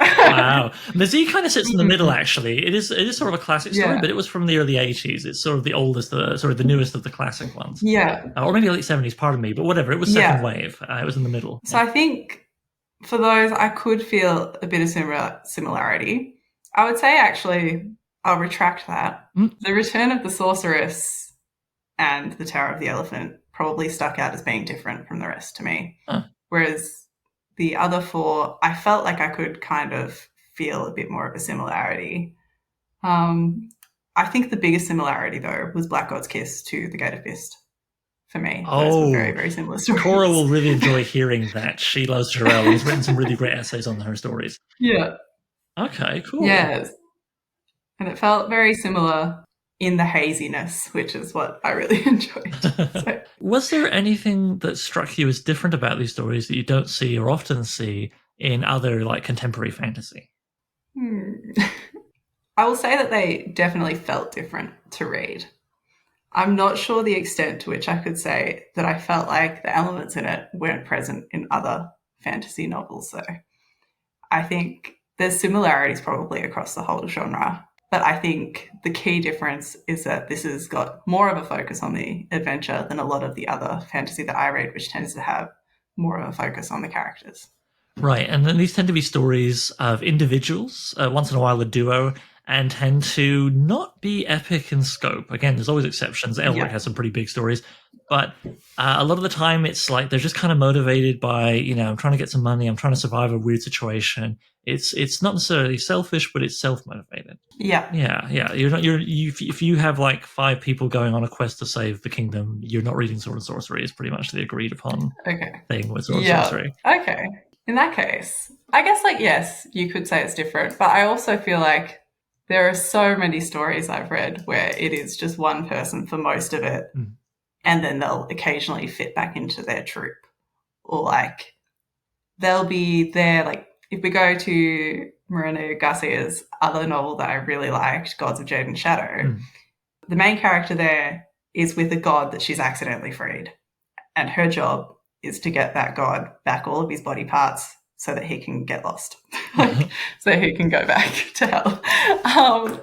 Wow, the Z kind of sits in the middle. Actually, it is sort of a classic story, Yeah. but it was from the early '80s. It's sort of the oldest, the newest of the classic ones, Yeah. or maybe late '70s. Pardon me, but whatever. It was second Yeah. wave. It was in the middle. So I think for those, I could feel a bit of similarity. I would say actually, I'll retract that. Mm. The Return of the Sorceress and The Tower of the Elephant probably stuck out as being different from the rest to me. Huh. Whereas the other 4, I felt like I could kind of feel a bit more of a similarity. I think the biggest similarity, though, was Black God's Kiss to The Gate of Fist. For me, those were very, very similar stories. Cora will really enjoy hearing that. She loves Jarell and has written some really great essays on her stories. Yeah. Okay, cool. Yes. And it felt very similar in the haziness, which is what I really enjoyed. So. Was there anything that struck you as different about these stories that you don't see or often see in other like contemporary fantasy? I will say that they definitely felt different to read. I'm not sure the extent to which I could say that I felt like the elements in it weren't present in other fantasy novels, though. I think there's similarities probably across the whole genre, but I think the key difference is that this has got more of a focus on the adventure than a lot of the other fantasy that I read, which tends to have more of a focus on the characters. Right, and then these tend to be stories of individuals, once in a while a duo, and tend to not be epic in scope. Again, there's always exceptions. Elric has some pretty big stories, but a lot of the time it's like they're just kind of motivated by, I'm trying to get some money, I'm trying to survive a weird situation. It's not necessarily selfish, but it's self-motivated. Yeah. If you have like 5 people going on a quest to save the kingdom, you're not reading Sword and Sorcery. It's pretty much the agreed upon thing with Sword and Sorcery. Okay. In that case, I guess yes, you could say it's different, but I also feel like there are so many stories I've read where it is just one person for most of it, and then they'll occasionally fit back into their troop. Or they'll be there, if we go to Marina Garcia's other novel that I really liked, Gods of Jade and Shadow, the main character there is with a god that she's accidentally freed. And her job is to get that god back all of his body parts so that he can get lost, so he can go back to hell.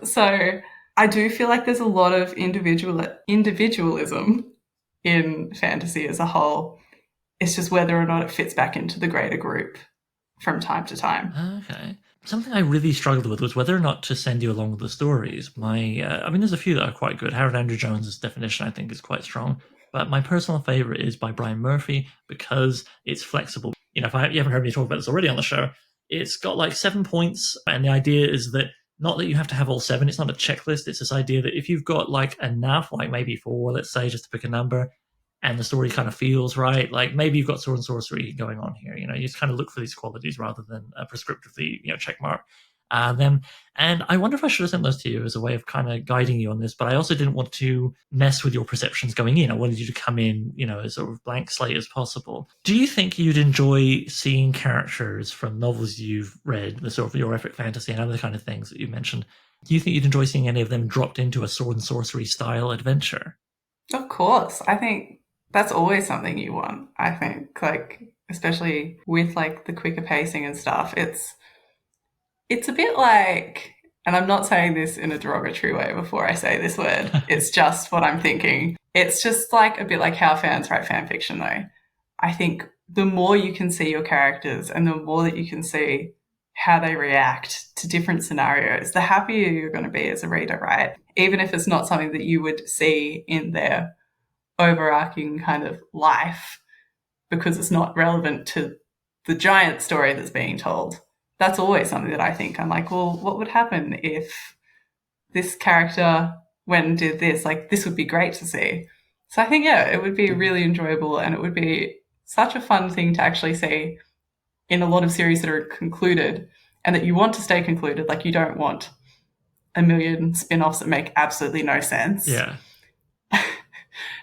So I do feel like there's a lot of individualism in fantasy as a whole. It's just whether or not it fits back into the greater group from time to time. Okay. Something I really struggled with was whether or not to send you along with the stories. There's a few that are quite good. Harold Andrew Jones's definition, I think, is quite strong. But my personal favorite is by Brian Murphy because it's flexible. If you haven't heard me talk about this already on the show, it's got 7 points. And the idea is that not that you have to have all 7. It's not a checklist. It's this idea that if you've got enough, maybe 4, let's say, just to pick a number, and the story kind of feels right, maybe you've got Sword and Sorcery going on here. You just kind of look for these qualities rather than prescriptively, check mark them. And I wonder if I should have sent those to you as a way of kind of guiding you on this, but I also didn't want to mess with your perceptions going in. I wanted you to come in, as sort of blank slate as possible. Do you think you'd enjoy seeing characters from novels you've read, the sort of your epic fantasy and other kind of things that you mentioned? Do you think you'd enjoy seeing any of them dropped into a Sword and Sorcery style adventure? Of course. I think that's always something you want. I think, especially with the quicker pacing and stuff, it's a bit and I'm not saying this in a derogatory way before I say this word, it's just what I'm thinking. It's just a bit like how fans write fan fiction, though. I think the more you can see your characters and the more that you can see how they react to different scenarios, the happier you're going to be as a reader, right? Even if it's not something that you would see in their overarching kind of life because it's not relevant to the giant story that's being told. That's always something that I think I'm well, what would happen if this character went and did this? This would be great to see. So I think, it would be really enjoyable and it would be such a fun thing to actually see in a lot of series that are concluded and that you want to stay concluded. Like, you don't want a million spin-offs that make absolutely no sense. Yeah.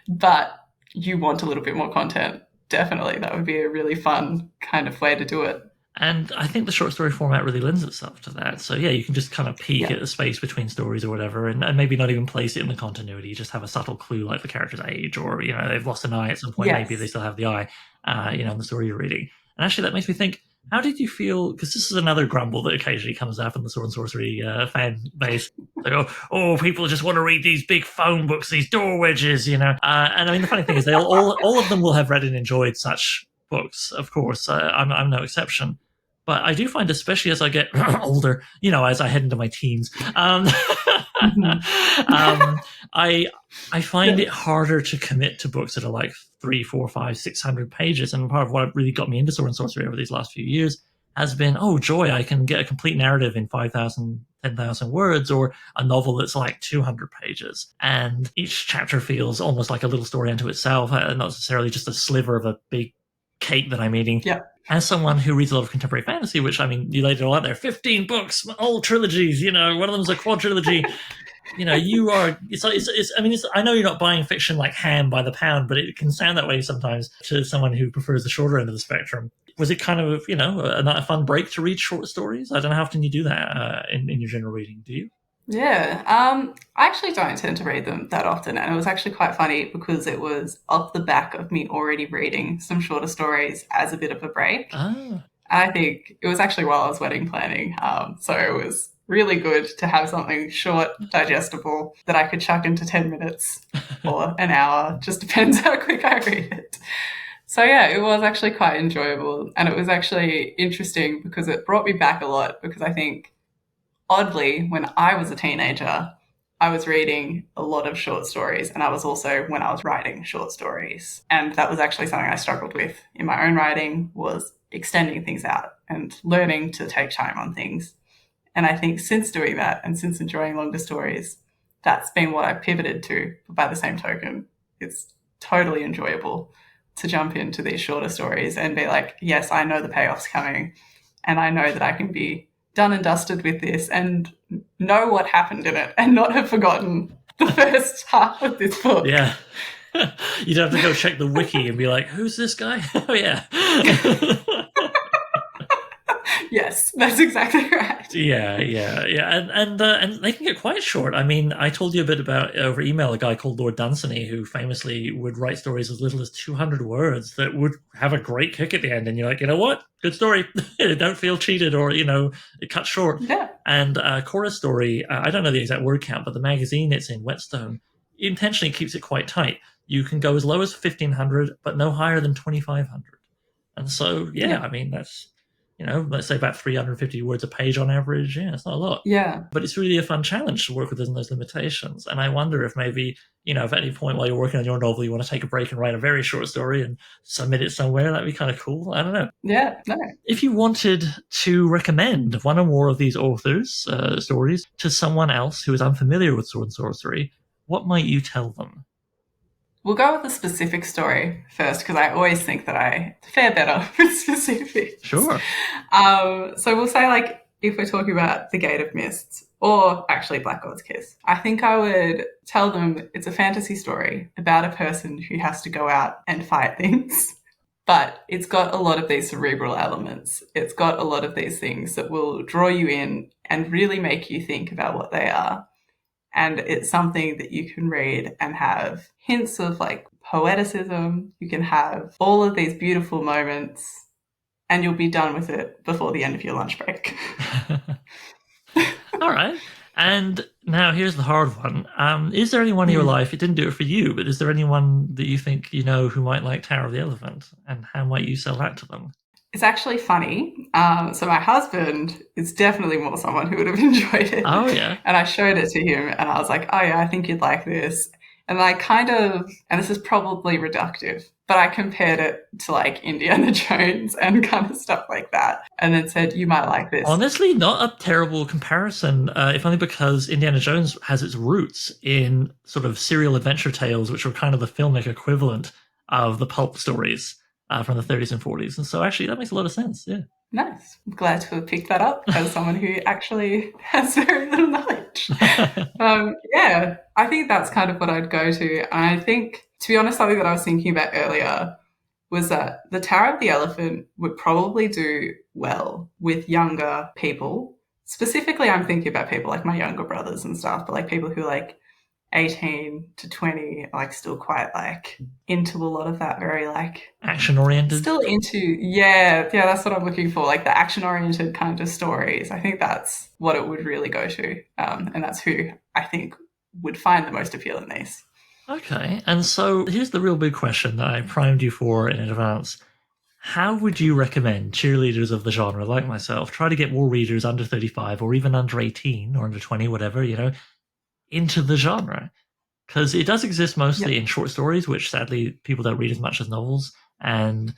But you want a little bit more content. Definitely. That would be a really fun kind of way to do it. And I think the short story format really lends itself to that. So yeah, you can just kind of peek at the space between stories or whatever, and maybe not even place it in the continuity. You just have a subtle clue, like the character's age, or they've lost an eye at some point. Yes. Maybe they still have the eye, in the story you're reading. And actually, that makes me think: how did you feel? Because this is another grumble that occasionally comes up in the Sword and Sorcery fan base. They go, "Oh, people just want to read these big phone books, these door wedges," And I mean, the funny thing is, they all of them will have read and enjoyed such books. Of course, I'm no exception. But I do find, especially as I get older, as I head into my teens, I find it harder to commit to books that are like 300, 400, 500, 600 pages. And part of what really got me into Sword and Sorcery over these last few years has been, oh joy, I can get a complete narrative in 5,000, 10,000 words, or a novel that's like 200 pages. And each chapter feels almost like a little story unto itself, not necessarily just a sliver of a big cake that I'm eating. Yeah. As someone who reads a lot of contemporary fantasy, which, I mean, you laid it all out there, 15 books, all trilogies, one of them's a quadrilogy. You are, I know you're not buying fiction like ham by the pound, but it can sound that way sometimes to someone who prefers the shorter end of the spectrum. Was it kind of, a fun break to read short stories? I don't know how often you do that in your general reading. Do you? Yeah, I actually don't tend to read them that often, and it was actually quite funny because it was off the back of me already reading some shorter stories as a bit of a break. Ah. I think it was actually while I was wedding planning, so it was really good to have something short, digestible, that I could chuck into 10 minutes or an hour, just depends how quick I read it. So yeah, it was actually quite enjoyable, and it was actually interesting because it brought me back a lot, because I think oddly, when I was a teenager, I was reading a lot of short stories, and I was also when I was writing short stories. And that was actually something I struggled with in my own writing, was extending things out and learning to take time on things. And I think since doing that and since enjoying longer stories, that's been what I pivoted to. But by the same token, it's totally enjoyable to jump into these shorter stories and be like, yes, I know the payoff's coming, and I know that I can be done and dusted with this and know what happened in it and not have forgotten the first half of this book. Yeah. You'd have to go check the wiki and be like, who's this guy? Oh, yeah. Yes, that's exactly right. Yeah. And they can get quite short. I mean, I told you a bit about, over email, a guy called Lord Dunsany, who famously would write stories as little as 200 words that would have a great kick at the end. And you're like, you know what? Good story. Don't feel cheated, or, it cuts short. Yeah. And Cora's story, I don't know the exact word count, but the magazine it's in, Whetstone, intentionally keeps it quite tight. You can go as low as 1,500, but no higher than 2,500. And so, yeah. I mean, that's, let's say about 350 words a page on average. Yeah, it's not a lot. Yeah. But it's really a fun challenge to work within those limitations. And I wonder if maybe, if at any point while you're working on your novel, you want to take a break and write a very short story and submit it somewhere, that'd be kind of cool. I don't know. Yeah, no. If you wanted to recommend one or more of these authors' stories to someone else who is unfamiliar with Sword and Sorcery, what might you tell them? We'll go with a specific story first, because I always think that I fare better with specifics. Sure. So we'll say, like, if we're talking about The Gate of Mists, or actually Black God's Kiss, I think I would tell them it's a fantasy story about a person who has to go out and fight things. But it's got a lot of these cerebral elements. It's got a lot of these things that will draw you in and really make you think about what they are. And it's something that you can read and have hints of like poeticism. You can have all of these beautiful moments, and you'll be done with it before the end of your lunch break. All right. And now here's the hard one. Is there anyone in your life, it didn't do it for you, but is there anyone that you think you know who might like Tower of the Elephant? And how might you sell that to them? It's actually funny. So my husband is definitely more someone who would have enjoyed it. Oh, yeah. And I showed it to him and I was like, oh, yeah, I think you'd like this. And I kind of, and this is probably reductive, but I compared it to like Indiana Jones and kind of stuff like that. And then said, you might like this. Honestly, not a terrible comparison, if only because Indiana Jones has its roots in sort of serial adventure tales, which were kind of the filmic equivalent of the pulp stories. from the 30s and 40s. And so actually that makes a lot of sense. Yeah. Nice. I'm glad to have picked that up as someone who actually has very little knowledge. Yeah, I think that's kind of what I'd go to. And I think, to be honest, something that I was thinking about earlier was that the Tower of the Elephant would probably do well with younger people. Specifically, I'm thinking about people like my younger brothers and stuff, but like people who like 18 to 20 are like still quite like into a lot of that very like action oriented. Still into, yeah, that's what I'm looking for, like the action oriented kind of stories. I think that's what it would really go to. And that's who I think would find the most appeal in these. Okay, and so here's the real big question that I primed you for in advance. How would you recommend cheerleaders of the genre like myself try to get more readers under 35 or even under 18 or under 20, whatever, into the genre? Because it does exist mostly in short stories, which sadly people don't read as much as novels. And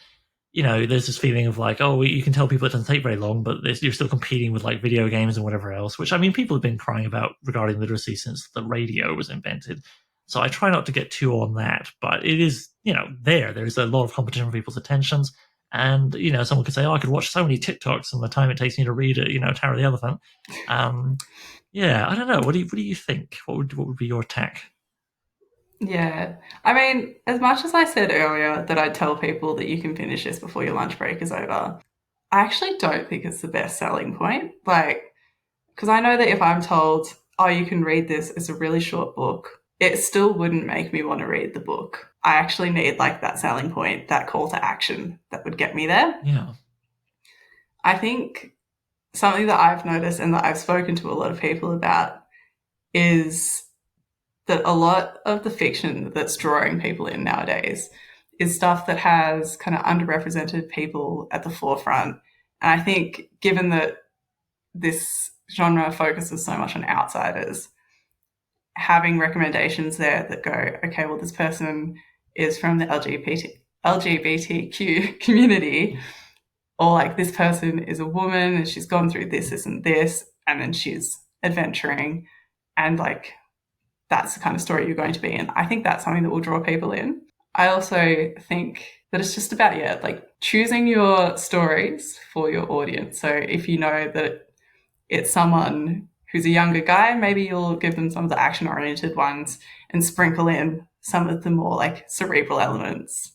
there's this feeling of like, oh, you can tell people it doesn't take very long, but you're still competing with like video games and whatever else, which I mean, people have been crying about regarding literacy since the radio was invented. So I try not to get too on that, but it is, there's a lot of competition for people's attentions. And, someone could say, oh, I could watch so many TikToks in the time it takes me to read Tower of the Elephant. Yeah, I don't know. What do you think? What would be your tack? Yeah. I mean, as much as I said earlier that I'd tell people that you can finish this before your lunch break is over, I actually don't think it's the best selling point. Like, because I know that if I'm told, oh, you can read this, it's a really short book, it still wouldn't make me want to read the book. I actually need like that selling point, that call to action that would get me there. Yeah. I think something that I've noticed and that I've spoken to a lot of people about is that a lot of the fiction that's drawing people in nowadays is stuff that has kind of underrepresented people at the forefront. And I think given that this genre focuses so much on outsiders, having recommendations there that go, okay, well, this person is from the LGBTQ community, or like this person is a woman and she's gone through this, and this, and then she's adventuring, and like that's the kind of story you're going to be in. I think that's something that will draw people in. I also think that it's just about, like choosing your stories for your audience. So if you know that it's someone who's a younger guy, maybe you'll give them some of the action-oriented ones and sprinkle in some of the more like cerebral elements.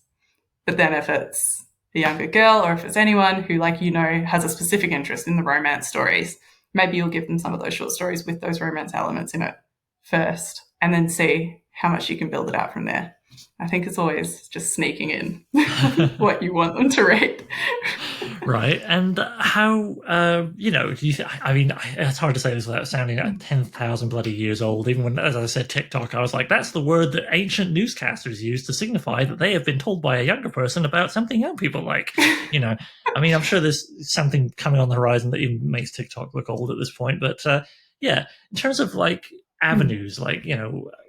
But then if it's a younger girl, or if it's anyone who has a specific interest in the romance stories, maybe you'll give them some of those short stories with those romance elements in it first, and then see how much you can build it out from there. I think it's always just sneaking in what you want them to read. Right. And how, it's hard to say this without sounding like 10,000 bloody years old. Even when, as I said, TikTok, I was like, that's the word that ancient newscasters use to signify that they have been told by a younger person about something young people like. I'm sure there's something coming on the horizon that even makes TikTok look old at this point. But in terms of like avenues,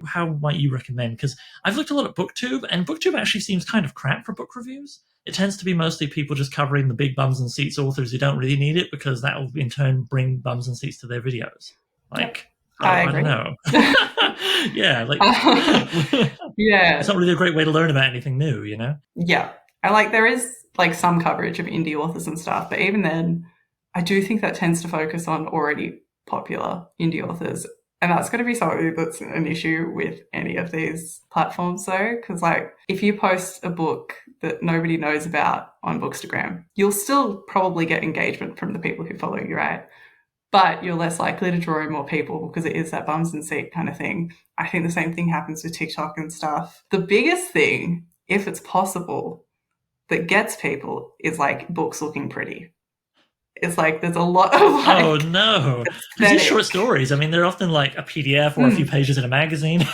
how might you recommend? Because I've looked a lot at BookTube, and BookTube actually seems kind of crap for book reviews. It tends to be mostly people just covering the big bums and seats authors who don't really need it, because that will in turn bring bums and seats to their videos. Like, I don't know. Yeah, yeah, it's not really a great way to learn about anything new, Yeah, and there is some coverage of indie authors and stuff, but even then, I do think that tends to focus on already popular indie authors. And that's going to be something that's an issue with any of these platforms, though, because if you post a book that nobody knows about on Bookstagram, you'll still probably get engagement from the people who follow you, right? But you're less likely to draw in more people because it is that bums and seat kind of thing. I think the same thing happens with TikTok and stuff. The biggest thing, if it's possible, that gets people is books looking pretty. It's there's a lot of oh no, these short stories. I mean, they're often like a PDF or a few pages in a magazine.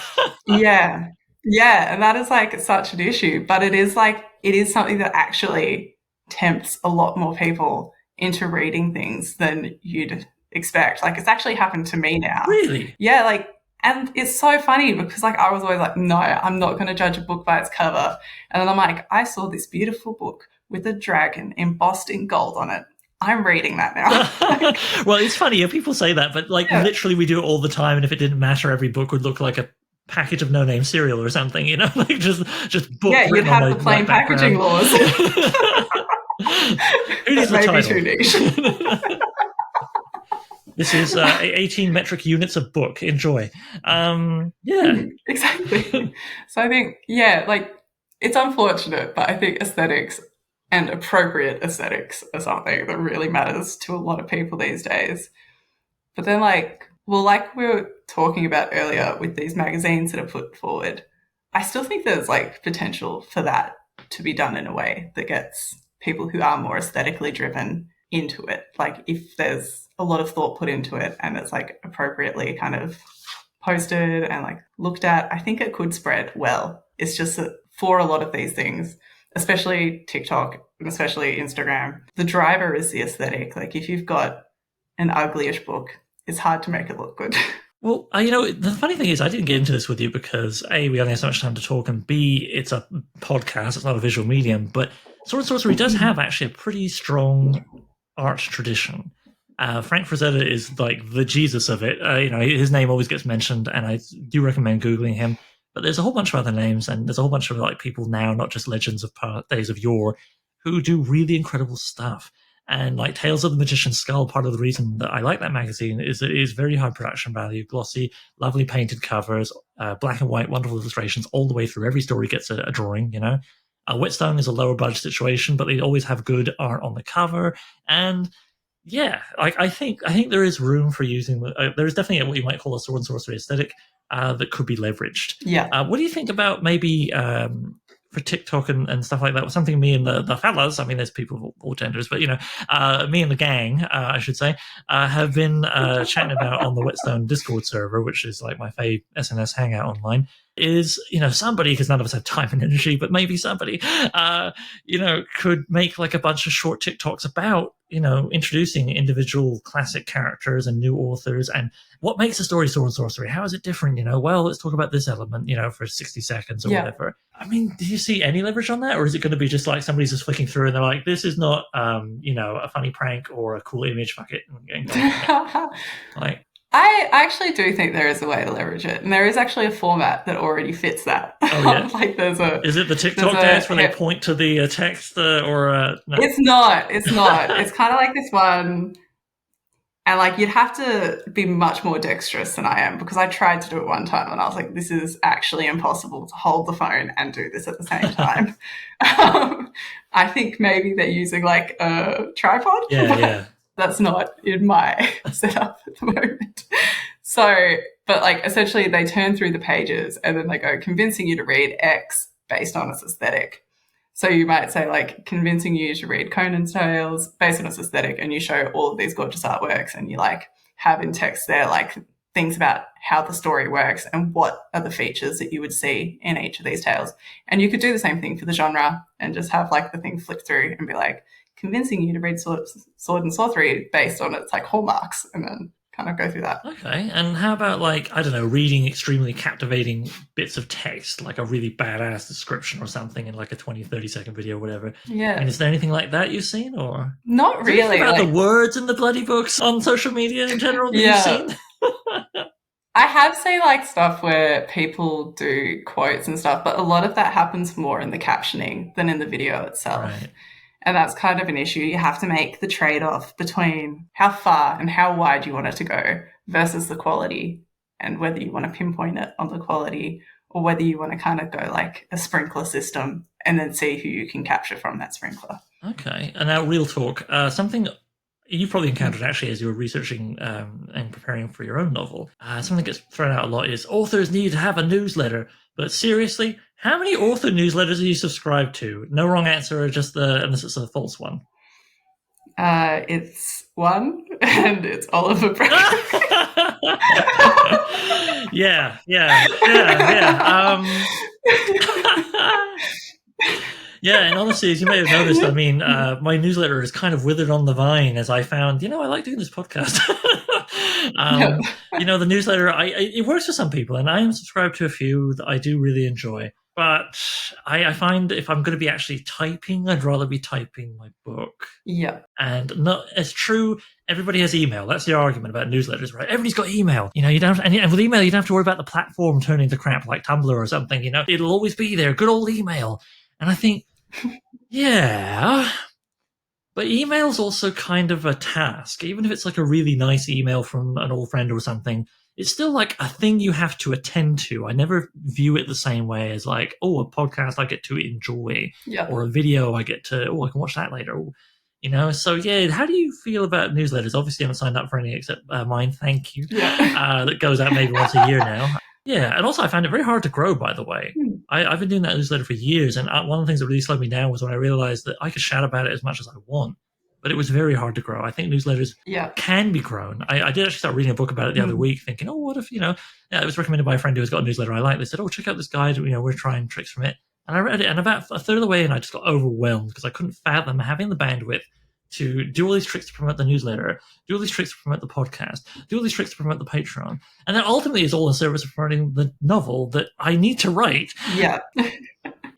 yeah, and that is such an issue. But it is something that actually tempts a lot more people into reading things than you'd expect. It's actually happened to me now. Really? Yeah, and it's so funny because I was always no, I'm not going to judge a book by its cover. And then I'm I saw this beautiful book with a dragon embossed in gold on it. I'm reading that now. Well, it's funny. People say that, but literally we do it all the time. And if it didn't matter, every book would look like a package of no-name cereal or something, like just book Yeah, you'd written on have my the plain packaging background. laws. Who needs the That may be title? too niche. This is 18 metric units of book. Enjoy. Yeah. Exactly. So I think, yeah, like it's unfortunate, but I think aesthetics and appropriate aesthetics are something that really matters to a lot of people these days. But then, like we were talking about earlier with these magazines that are put forward, I still think there's like potential for that to be done in a way that gets people who are more aesthetically driven into it. Like if there's a lot of thought put into it and it's like appropriately kind of posted and like looked at, I think it could spread well. It's just that for a lot of these things, especially TikTok and especially Instagram, the driver is the aesthetic. Like if you've got an uglyish book, it's hard to make it look good. Well, the funny thing is, I didn't get into this with you because A, we only have so much time to talk, and B, it's a podcast, it's not a visual medium. But Sword and Sorcery does have actually a pretty strong art tradition. Frank Frazetta is like the Jesus of it. His name always gets mentioned, and I do recommend Googling him. But there's a whole bunch of other names, and there's a whole bunch of like people now, not just legends of days of yore, who do really incredible stuff. And like Tales of the Magician's Skull, part of the reason that I like that magazine is it is very high production value, glossy, lovely painted covers, black and white, wonderful illustrations all the way through. Every story gets a drawing, Whetstone is a lower budget situation, but they always have good art on the cover. And yeah, I think there is room for using. There is definitely what you might call a sword and sorcery aesthetic that could be leveraged. Yeah. What do you think about maybe for TikTok and stuff like that? Something me and the fellas, I mean, there's people of all genders, but me and the gang, I should say, have been chatting about on the Whetstone Discord server, which is like my fave SNS hangout online. Is somebody, because none of us have time and energy, but maybe somebody could make like a bunch of short TikToks about introducing individual classic characters and new authors and what makes a story sword and sorcery. How is it different? Well, let's talk about this element for 60 seconds or whatever. I mean, do you see any leverage on that, or is it going to be just like somebody's just flicking through and they're like, this is not a funny prank or a cool image, fuck it, and like I actually do think there is a way to leverage it, and there is actually a format that already fits that. Oh yeah, like is it the TikTok dance where they point to the text or no? It's not. It's not. It's kind of like this one, and like you'd have to be much more dexterous than I am because I tried to do it one time and I was like, this is actually impossible to hold the phone and do this at the same time. I think maybe they're using like a tripod. Yeah. That's not in my setup at the moment. So, but like essentially they turn through the pages and then they go convincing you to read X based on its aesthetic. So you might say like convincing you to read Conan's Tales based on its aesthetic, and you show all of these gorgeous artworks and you like have in text there like things about how the story works and what are the features that you would see in each of these tales. And you could do the same thing for the genre and just have like the thing flip through and be like, convincing you to read sword and sorcery based on its like hallmarks, and then kind of go through that. Okay, and how about like, I don't know, reading extremely captivating bits of text, like a really badass description or something in like a 20, 30-second video or whatever? Yeah. I mean, is there anything like that you've seen, or? Not really. About the words in the bloody books on social media in general that you've seen? I have seen like stuff where people do quotes and stuff, but a lot of that happens more in the captioning than in the video itself. Right. And that's kind of an issue. You have to make the trade-off between how far and how wide you want it to go versus the quality, and whether you want to pinpoint it on the quality or whether you want to kind of go like a sprinkler system and then see who you can capture from that sprinkler. Okay. And now real talk, something you probably encountered actually as you were researching and preparing for your own novel. Something that gets thrown out a lot is authors need to have a newsletter. But seriously, how many author newsletters are you subscribed to? No wrong answer, just unless it's a false one. It's one, and it's Oliver Brown. Yeah. Yeah, and honestly, as you may have noticed, I mean, my newsletter is kind of withered on the vine as I found, I like doing this podcast. The newsletter, it works for some people, and I am subscribed to a few that I do really enjoy. But I find if I'm going to be actually typing, I'd rather be typing my book. Yeah. And not, it's true, everybody has email. That's the argument about newsletters, right? Everybody's got email. You don't have, and with email, you don't have to worry about the platform turning to crap like Tumblr or something. It'll always be there. Good old email. And I think, yeah, but email's also kind of a task. Even if it's like a really nice email from an old friend or something, it's still like a thing you have to attend to. I never view it the same way as like, oh, a podcast I get to enjoy, Yeah. or a video I get to, oh, I can watch that later. So yeah, how do you feel about newsletters? Obviously, I haven't signed up for any except mine. Thank you. Yeah. That goes out maybe once a year now. Yeah, and also I found it very hard to grow. By the way, I've been doing that newsletter for years, and one of the things that really slowed me down was when I realized that I could shout about it as much as I want, but it was very hard to grow. I think newsletters Yeah. can be grown. I did actually start reading a book about it the other week, thinking, oh, what if, it was recommended by a friend who's got a newsletter I like. They said, oh, check out this guide. We're trying tricks from it. And I read it, and about a third of the way in, I just got overwhelmed because I couldn't fathom having the bandwidth to do all these tricks to promote the newsletter, do all these tricks to promote the podcast, do all these tricks to promote the Patreon. And that ultimately is all in service of promoting the novel that I need to write. Yeah.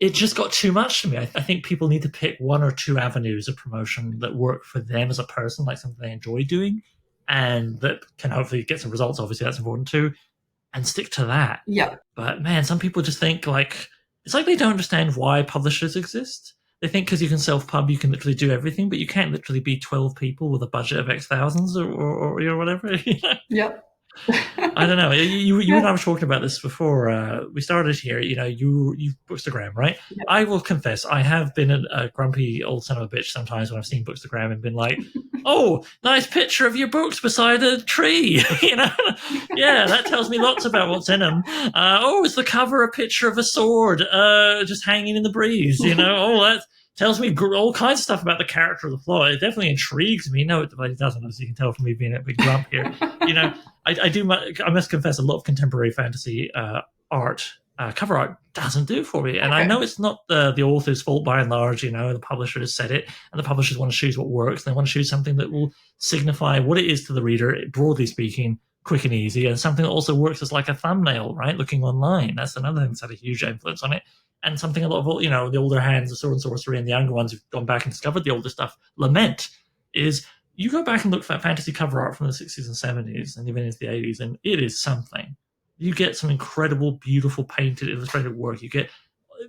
It just got too much to me. I think people need to pick one or two avenues of promotion that work for them as a person, like something they enjoy doing, and that can hopefully get some results. Obviously, that's important too, and stick to that. Yeah. But man, some people just think it's like they don't understand why publishers exist. They think because you can self-pub, you can literally do everything, but you can't literally be 12 people with a budget of X thousands or whatever. Yep. I don't know. You and I were talking about this before we started here. You Bookstagram, right? Yep. I will confess, I have been a grumpy old son of a bitch sometimes when I've seen Bookstagram and been like, "Oh, nice picture of your books beside a tree." Yeah, that tells me lots about what's in them. Is the cover a picture of a sword just hanging in the breeze? Oh, that tells me all kinds of stuff about the character of the plot. It definitely intrigues me. No, it doesn't, as you can tell from me being a big grump here. I must confess, a lot of contemporary fantasy art, cover art, doesn't do for me. And I know it's not the author's fault by and large. The publisher has said it, and the publishers want to choose what works. They want to choose something that will signify what it is to the reader, broadly speaking, quick and easy, and something that also works as like a thumbnail, right? Looking online. That's another thing that's had a huge influence on it. And something a lot of, the older hands of Sword and Sorcery and the younger ones who've gone back and discovered the older stuff lament is you go back and look for fantasy cover art from the 60s and 70s and even into the 80s, and it is something. You get some incredible, beautiful, painted, illustrated work. You get,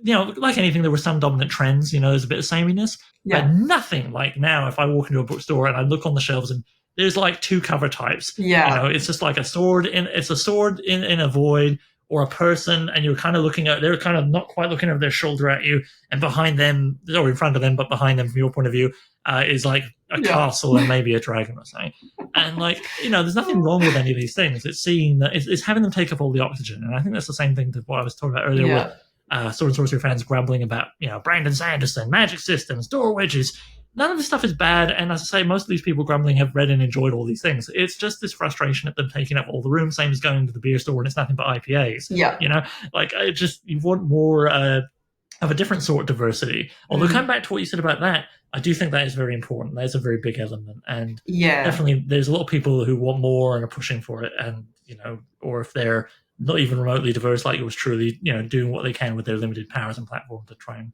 like anything, there were some dominant trends. There's a bit of sameness, but nothing like now. If I walk into a bookstore and I look on the shelves and there's like two cover types. Yeah. It's just like a sword in a void, or a person, and you're kind of looking at, they're kind of not quite looking over their shoulder at you, and behind them, or in front of them, but behind them from your point of view, is like a castle and maybe a dragon or something. And there's nothing wrong with any of these things. It's seeing that it's having them take up all the oxygen. And I think that's the same thing to what I was talking about earlier with Sword and Sorcery fans grumbling about, Brandon Sanderson, magic systems, door wedges. None of this stuff is bad, and as I say, most of these people grumbling have read and enjoyed all these things. It's just this frustration at them taking up all the room, same as going to the beer store and it's nothing but IPAs. Yeah. You want more of a different sort of diversity. Although, come back to what you said about that, I do think that is very important. That is a very big element, and definitely there's a lot of people who want more and are pushing for it, and or if they're not even remotely diverse, like yours truly, doing what they can with their limited powers and platform to try and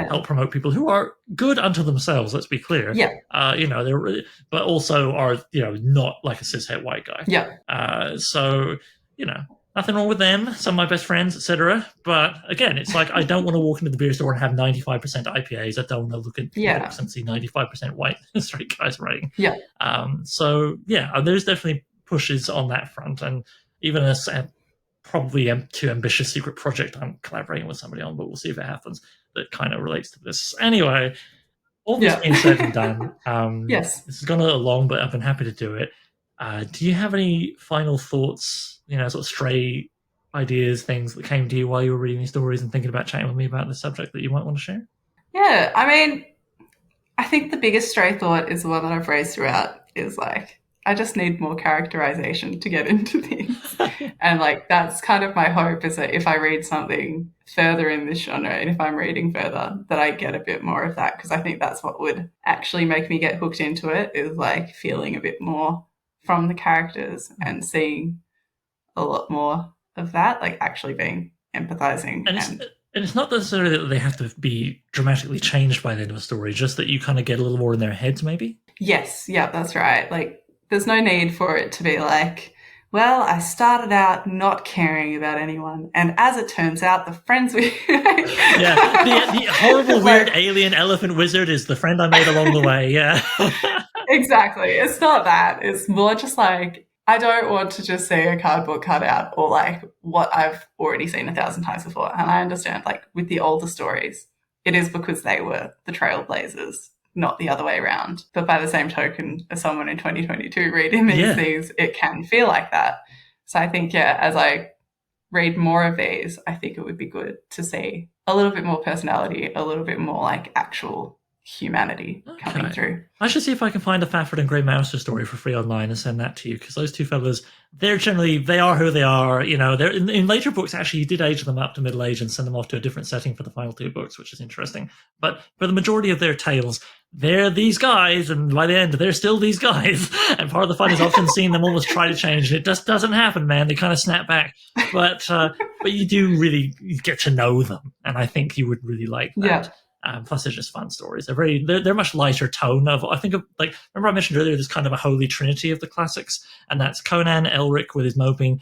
help promote people who are good unto themselves. Let's be clear. They're, but also are not like a cishet white guy. Nothing wrong with them. Some of my best friends, etc. But again, it's like I don't want to walk into the beer store and have 95% IPAs. I don't want to look at books and see 95% white straight guys writing. There's definitely pushes on that front, and even a probably too ambitious secret project I'm collaborating with somebody on, but we'll see if it happens, that kind of relates to this. Anyway, all this being said and done, this has gone a little long, but I've been happy to do it. Do you have any final thoughts, sort of stray ideas, things that came to you while you were reading these stories and thinking about chatting with me about the subject that you might want to share? Yeah, I mean, I think the biggest stray thought is the one that I've raised throughout is I just need more characterization to get into things. And that's kind of my hope, is that if I read something further in this genre, and if I'm reading further, that I get a bit more of that, because I think that's what would actually make me get hooked into it, is feeling a bit more from the characters and seeing a lot more of that, actually being empathizing. And it's not necessarily that they have to be dramatically changed by the end of a story, just that you kind of get a little more in their heads, maybe. Yes, yeah, that's right. Like, there's no need for it to be like, well, I started out not caring about anyone, and as it turns out, the friends we Yeah, the horrible, weird alien elephant wizard is the friend I made along the way. Yeah. Exactly. It's not that. It's more just like, I don't want to just see a cardboard cutout or like what I've already seen 1,000 times before. And I understand, like, with the older stories, it is because they were the trailblazers, not the other way around. But by the same token, as someone in 2022 reading these Yeah. things, it can feel like that. So I think, yeah, as I read more of these, I think it would be good to see a little bit more personality, a little bit more like actual humanity coming through. I should see if I can find a Fafford and Grey Mouser story for free online and send that to you, because those two fellas, they are who they are. You know, they're in later books. Actually, he did age them up to middle age and send them off to a different setting for the final two books, which is interesting. But for the majority of their tales, they're these guys, and by the end, they're still these guys. And part of the fun is often seeing them almost try to change. It just doesn't happen, man. They kind of snap back. But you do really get to know them, and I think you would really like that. Yeah. Plus, they're just fun stories. They're much lighter tone of. I think of, like, remember I mentioned earlier, there's kind of a holy trinity of the classics, and that's Conan, Elric with his moping,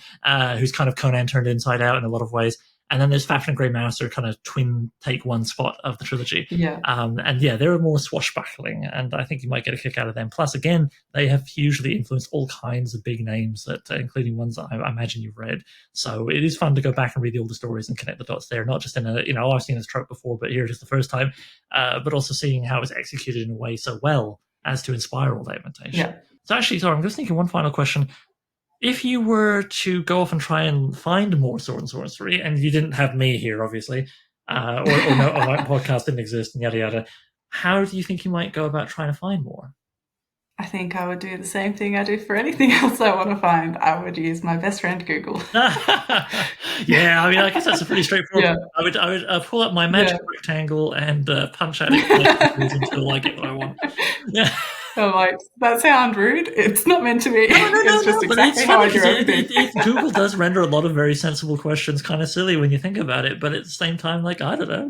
who's kind of Conan turned inside out in a lot of ways, and then there's Fafnir and Grey Mouser, kind of twin take one spot of the trilogy. Yeah. And yeah, they're more swashbuckling, and I think you might get a kick out of them. Plus, again, they have hugely influenced all kinds of big names, that including ones that I imagine you've read. So it is fun to go back and read the older stories and connect the dots there, not just in a, I've seen this trope before, but here it is the first time, but also seeing how it's executed in a way so well as to inspire all that imitation. Yeah. So actually, sorry, I'm just thinking one final question. If you were to go off and try and find more sword and sorcery, and you didn't have me here, obviously, or my podcast didn't exist, and yada yada, how do you think you might go about trying to find more? I think I would do the same thing I do for anything else I want to find. I would use my best friend Google. Yeah, I mean, I guess that's a pretty straightforward. Yeah. I would pull up my magic rectangle and punch at it until I get what I want. Yeah. I'm like, that sounds rude. It's not meant to be. No, it's just exactly how I do everything. Google does render a lot of very sensible questions kind of silly when you think about it, but at the same time, like, I don't know.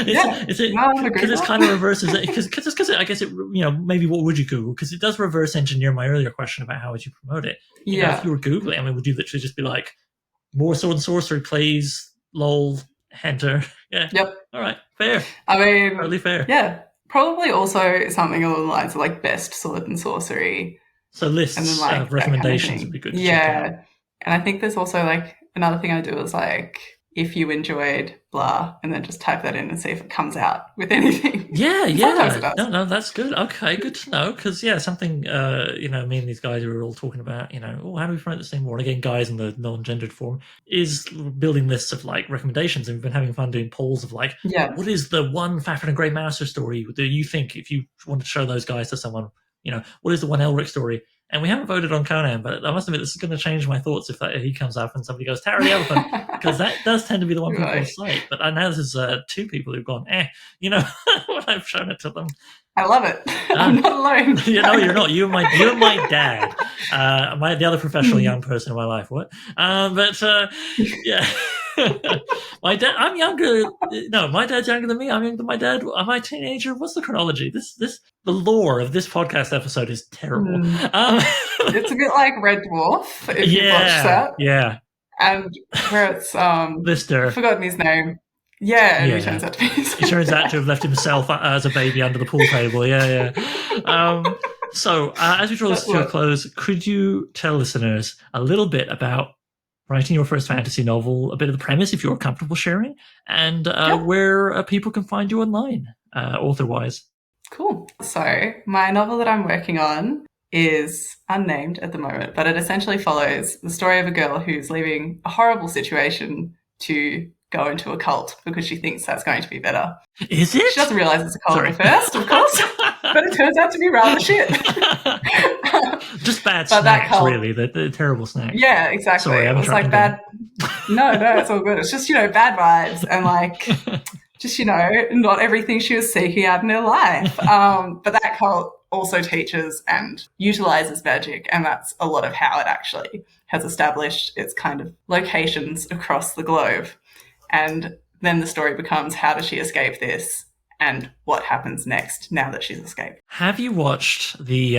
Because it's kind of reverses it. Because I guess it, maybe what would you Google? Because it does reverse engineer my earlier question about how would you promote it. You know, if you were Googling, I mean, would you literally just be like, more sword and sorcery, please, lol, enter? Yeah. Yep. All right. Fair. I mean, totally fair. Yeah. Probably also something along the lines of like best sword and sorcery. So lists and then, like, recommendations kind of would be good to check out. And I think there's also like another thing I do is like, if you enjoyed blah, and then just type that in and see if it comes out with anything. Yeah. No, that's good. Okay, good to know. Because something me and these guys were all talking about, how do we promote this thing more? And again, guys in the non-gendered form is building lists of like recommendations, and we've been having fun doing polls of like, what is the one Fafnir and Grey Mouser story that you think, if you want to show those guys to someone, what is the one Elric story? And we haven't voted on Conan, but I must admit this is going to change my thoughts if he comes up and somebody goes, Tara the Elephant, because that does tend to be the one people cite. But I know there's two people who've gone, when I've shown it to them. I love it. I'm not alone. No, you're not. You're my dad. The other professional young person in my life. What? Yeah. My dad. I'm younger. No, my dad's younger than me. I'm younger than my dad. Am I a teenager? What's the chronology? The lore of this podcast episode is terrible. It's a bit like Red Dwarf. If you watch that. Yeah. And where it's Lister. I've forgotten his name. Yeah, and he turns out to be. He turns out to have left himself as a baby under the pool table. Yeah. So as we draw this to a close, could you tell listeners a little bit about writing your first fantasy novel, a bit of the premise, if you're comfortable sharing, and where people can find you online, author-wise? Cool. So my novel that I'm working on is unnamed at the moment, but it essentially follows the story of a girl who's leaving a horrible situation to go into a cult because she thinks that's going to be better. Is it? She doesn't realise it's a cult at first, of course, but it turns out to be rather shit. Just bad snacks, really. The terrible snacks. Yeah, exactly. Sorry, it was like bad. No, it's all good. It's just, bad vibes and like just, not everything she was seeking out in her life. But that cult also teaches and utilizes magic, and that's a lot of how it actually has established its kind of locations across the globe. And then the story becomes, how does she escape this? And what happens next now that she's escaped? Have you watched the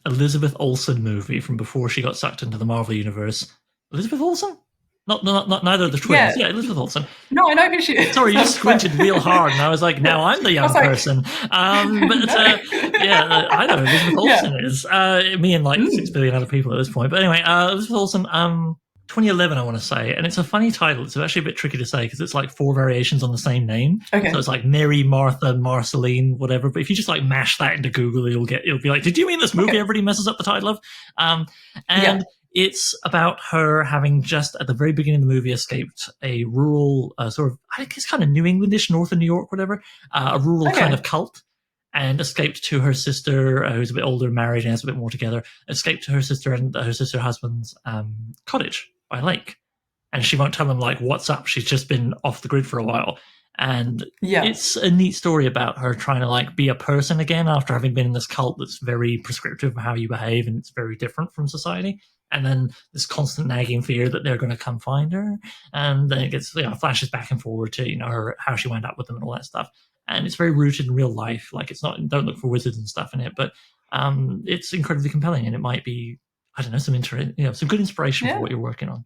Elizabeth Olsen movie from before she got sucked into the Marvel Universe? Elizabeth Olsen? Not neither of the twins. Yeah, Elizabeth Olsen. No, I know who she is. Sorry, you just squinted real hard, and I was like, now I'm the young person. I know who Elizabeth Olsen is. Me and like 6 billion other people at this point. But anyway, Elizabeth Olsen, 2011, I want to say. And it's a funny title. It's actually a bit tricky to say because it's like 4 variations on the same name. Okay. So it's like Mary, Martha, Marceline, whatever. But if you just like mash that into Google, it'll be like, did you mean this movie everybody messes up the title of? It's about her having just at the very beginning of the movie escaped a rural sort of, I guess kind of New Englandish, north of New York, whatever, a rural kind of cult, and escaped to her sister, who's a bit older, married, and has a bit more together, escaped to her sister and her sister husband's cottage by a lake. And she won't tell them like what's up. She's just been off the grid for a while. And it's a neat story about her trying to like be a person again after having been in this cult that's very prescriptive of how you behave, and it's very different from society. And then this constant nagging fear that they're going to come find her, and then it gets flashes back and forward to her how she wound up with them and all that stuff. And it's very rooted in real life. Like it's not, don't look for wizards and stuff in it, but it's incredibly compelling, and it might be, I don't know, some good inspiration for what you're working on.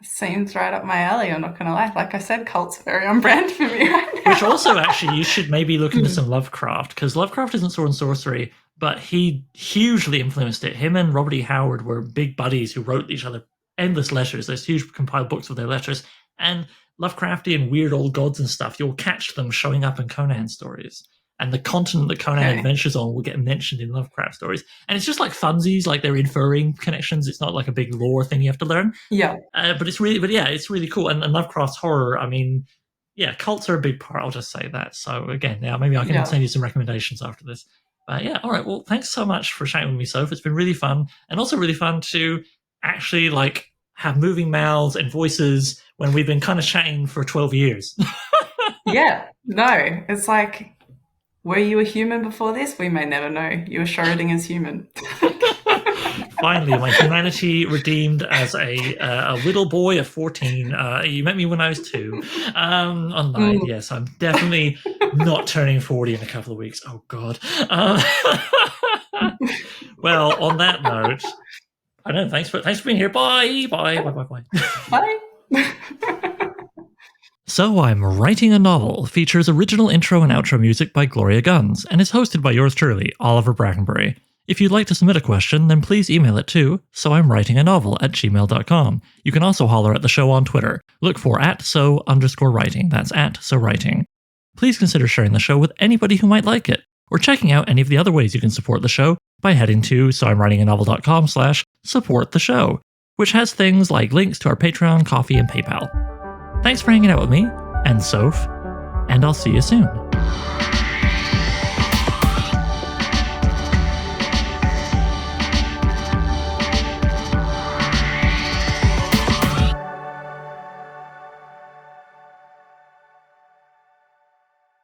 Seems right up my alley, I'm not going to lie. Like I said, cult's very on brand for me right now. Which also, actually, you should maybe look into some Lovecraft, because Lovecraft isn't sword and sorcery, but he hugely influenced it. Him and Robert E. Howard were big buddies who wrote each other endless letters. There's huge compiled books of their letters. And Lovecraftian weird old gods and stuff, you'll catch them showing up in Conan stories. And the continent that Conan adventures on will get mentioned in Lovecraft stories. And it's just like funsies, like they're inferring connections. It's not like a big lore thing you have to learn. Yeah. But it's really cool. And Lovecraft's horror, I mean, cults are a big part. I'll just say that. So again, maybe I can send you some recommendations after this. But all right. Well, thanks so much for chatting with me, Soph. It's been really fun. And also really fun to actually like have moving mouths and voices when we've been kind of chatting for 12 years. No, it's like, were you a human before this? We may never know. You were Schrodinger's human. Finally, my humanity redeemed as a little boy of 14. You met me when I was 2. Online, yes, I'm definitely not turning 40 in a couple of weeks. Oh, God. Well, on that note, I don't know. Thanks for being here. Bye. Bye. So I'm Writing a Novel features original intro and outro music by Gloria Guns and is hosted by yours truly, Oliver Brackenbury. If you'd like to submit a question, then please email it to soimwritinganovel@gmail.com. You can also holler at the show on Twitter. Look for @so_writing. That's @so_writing. Please consider sharing the show with anybody who might like it, or checking out any of the other ways you can support the show by heading to soimwritinganovel.com/support the show, which has things like links to our Patreon, Coffee, and PayPal. Thanks for hanging out with me, and Soph, and I'll see you soon.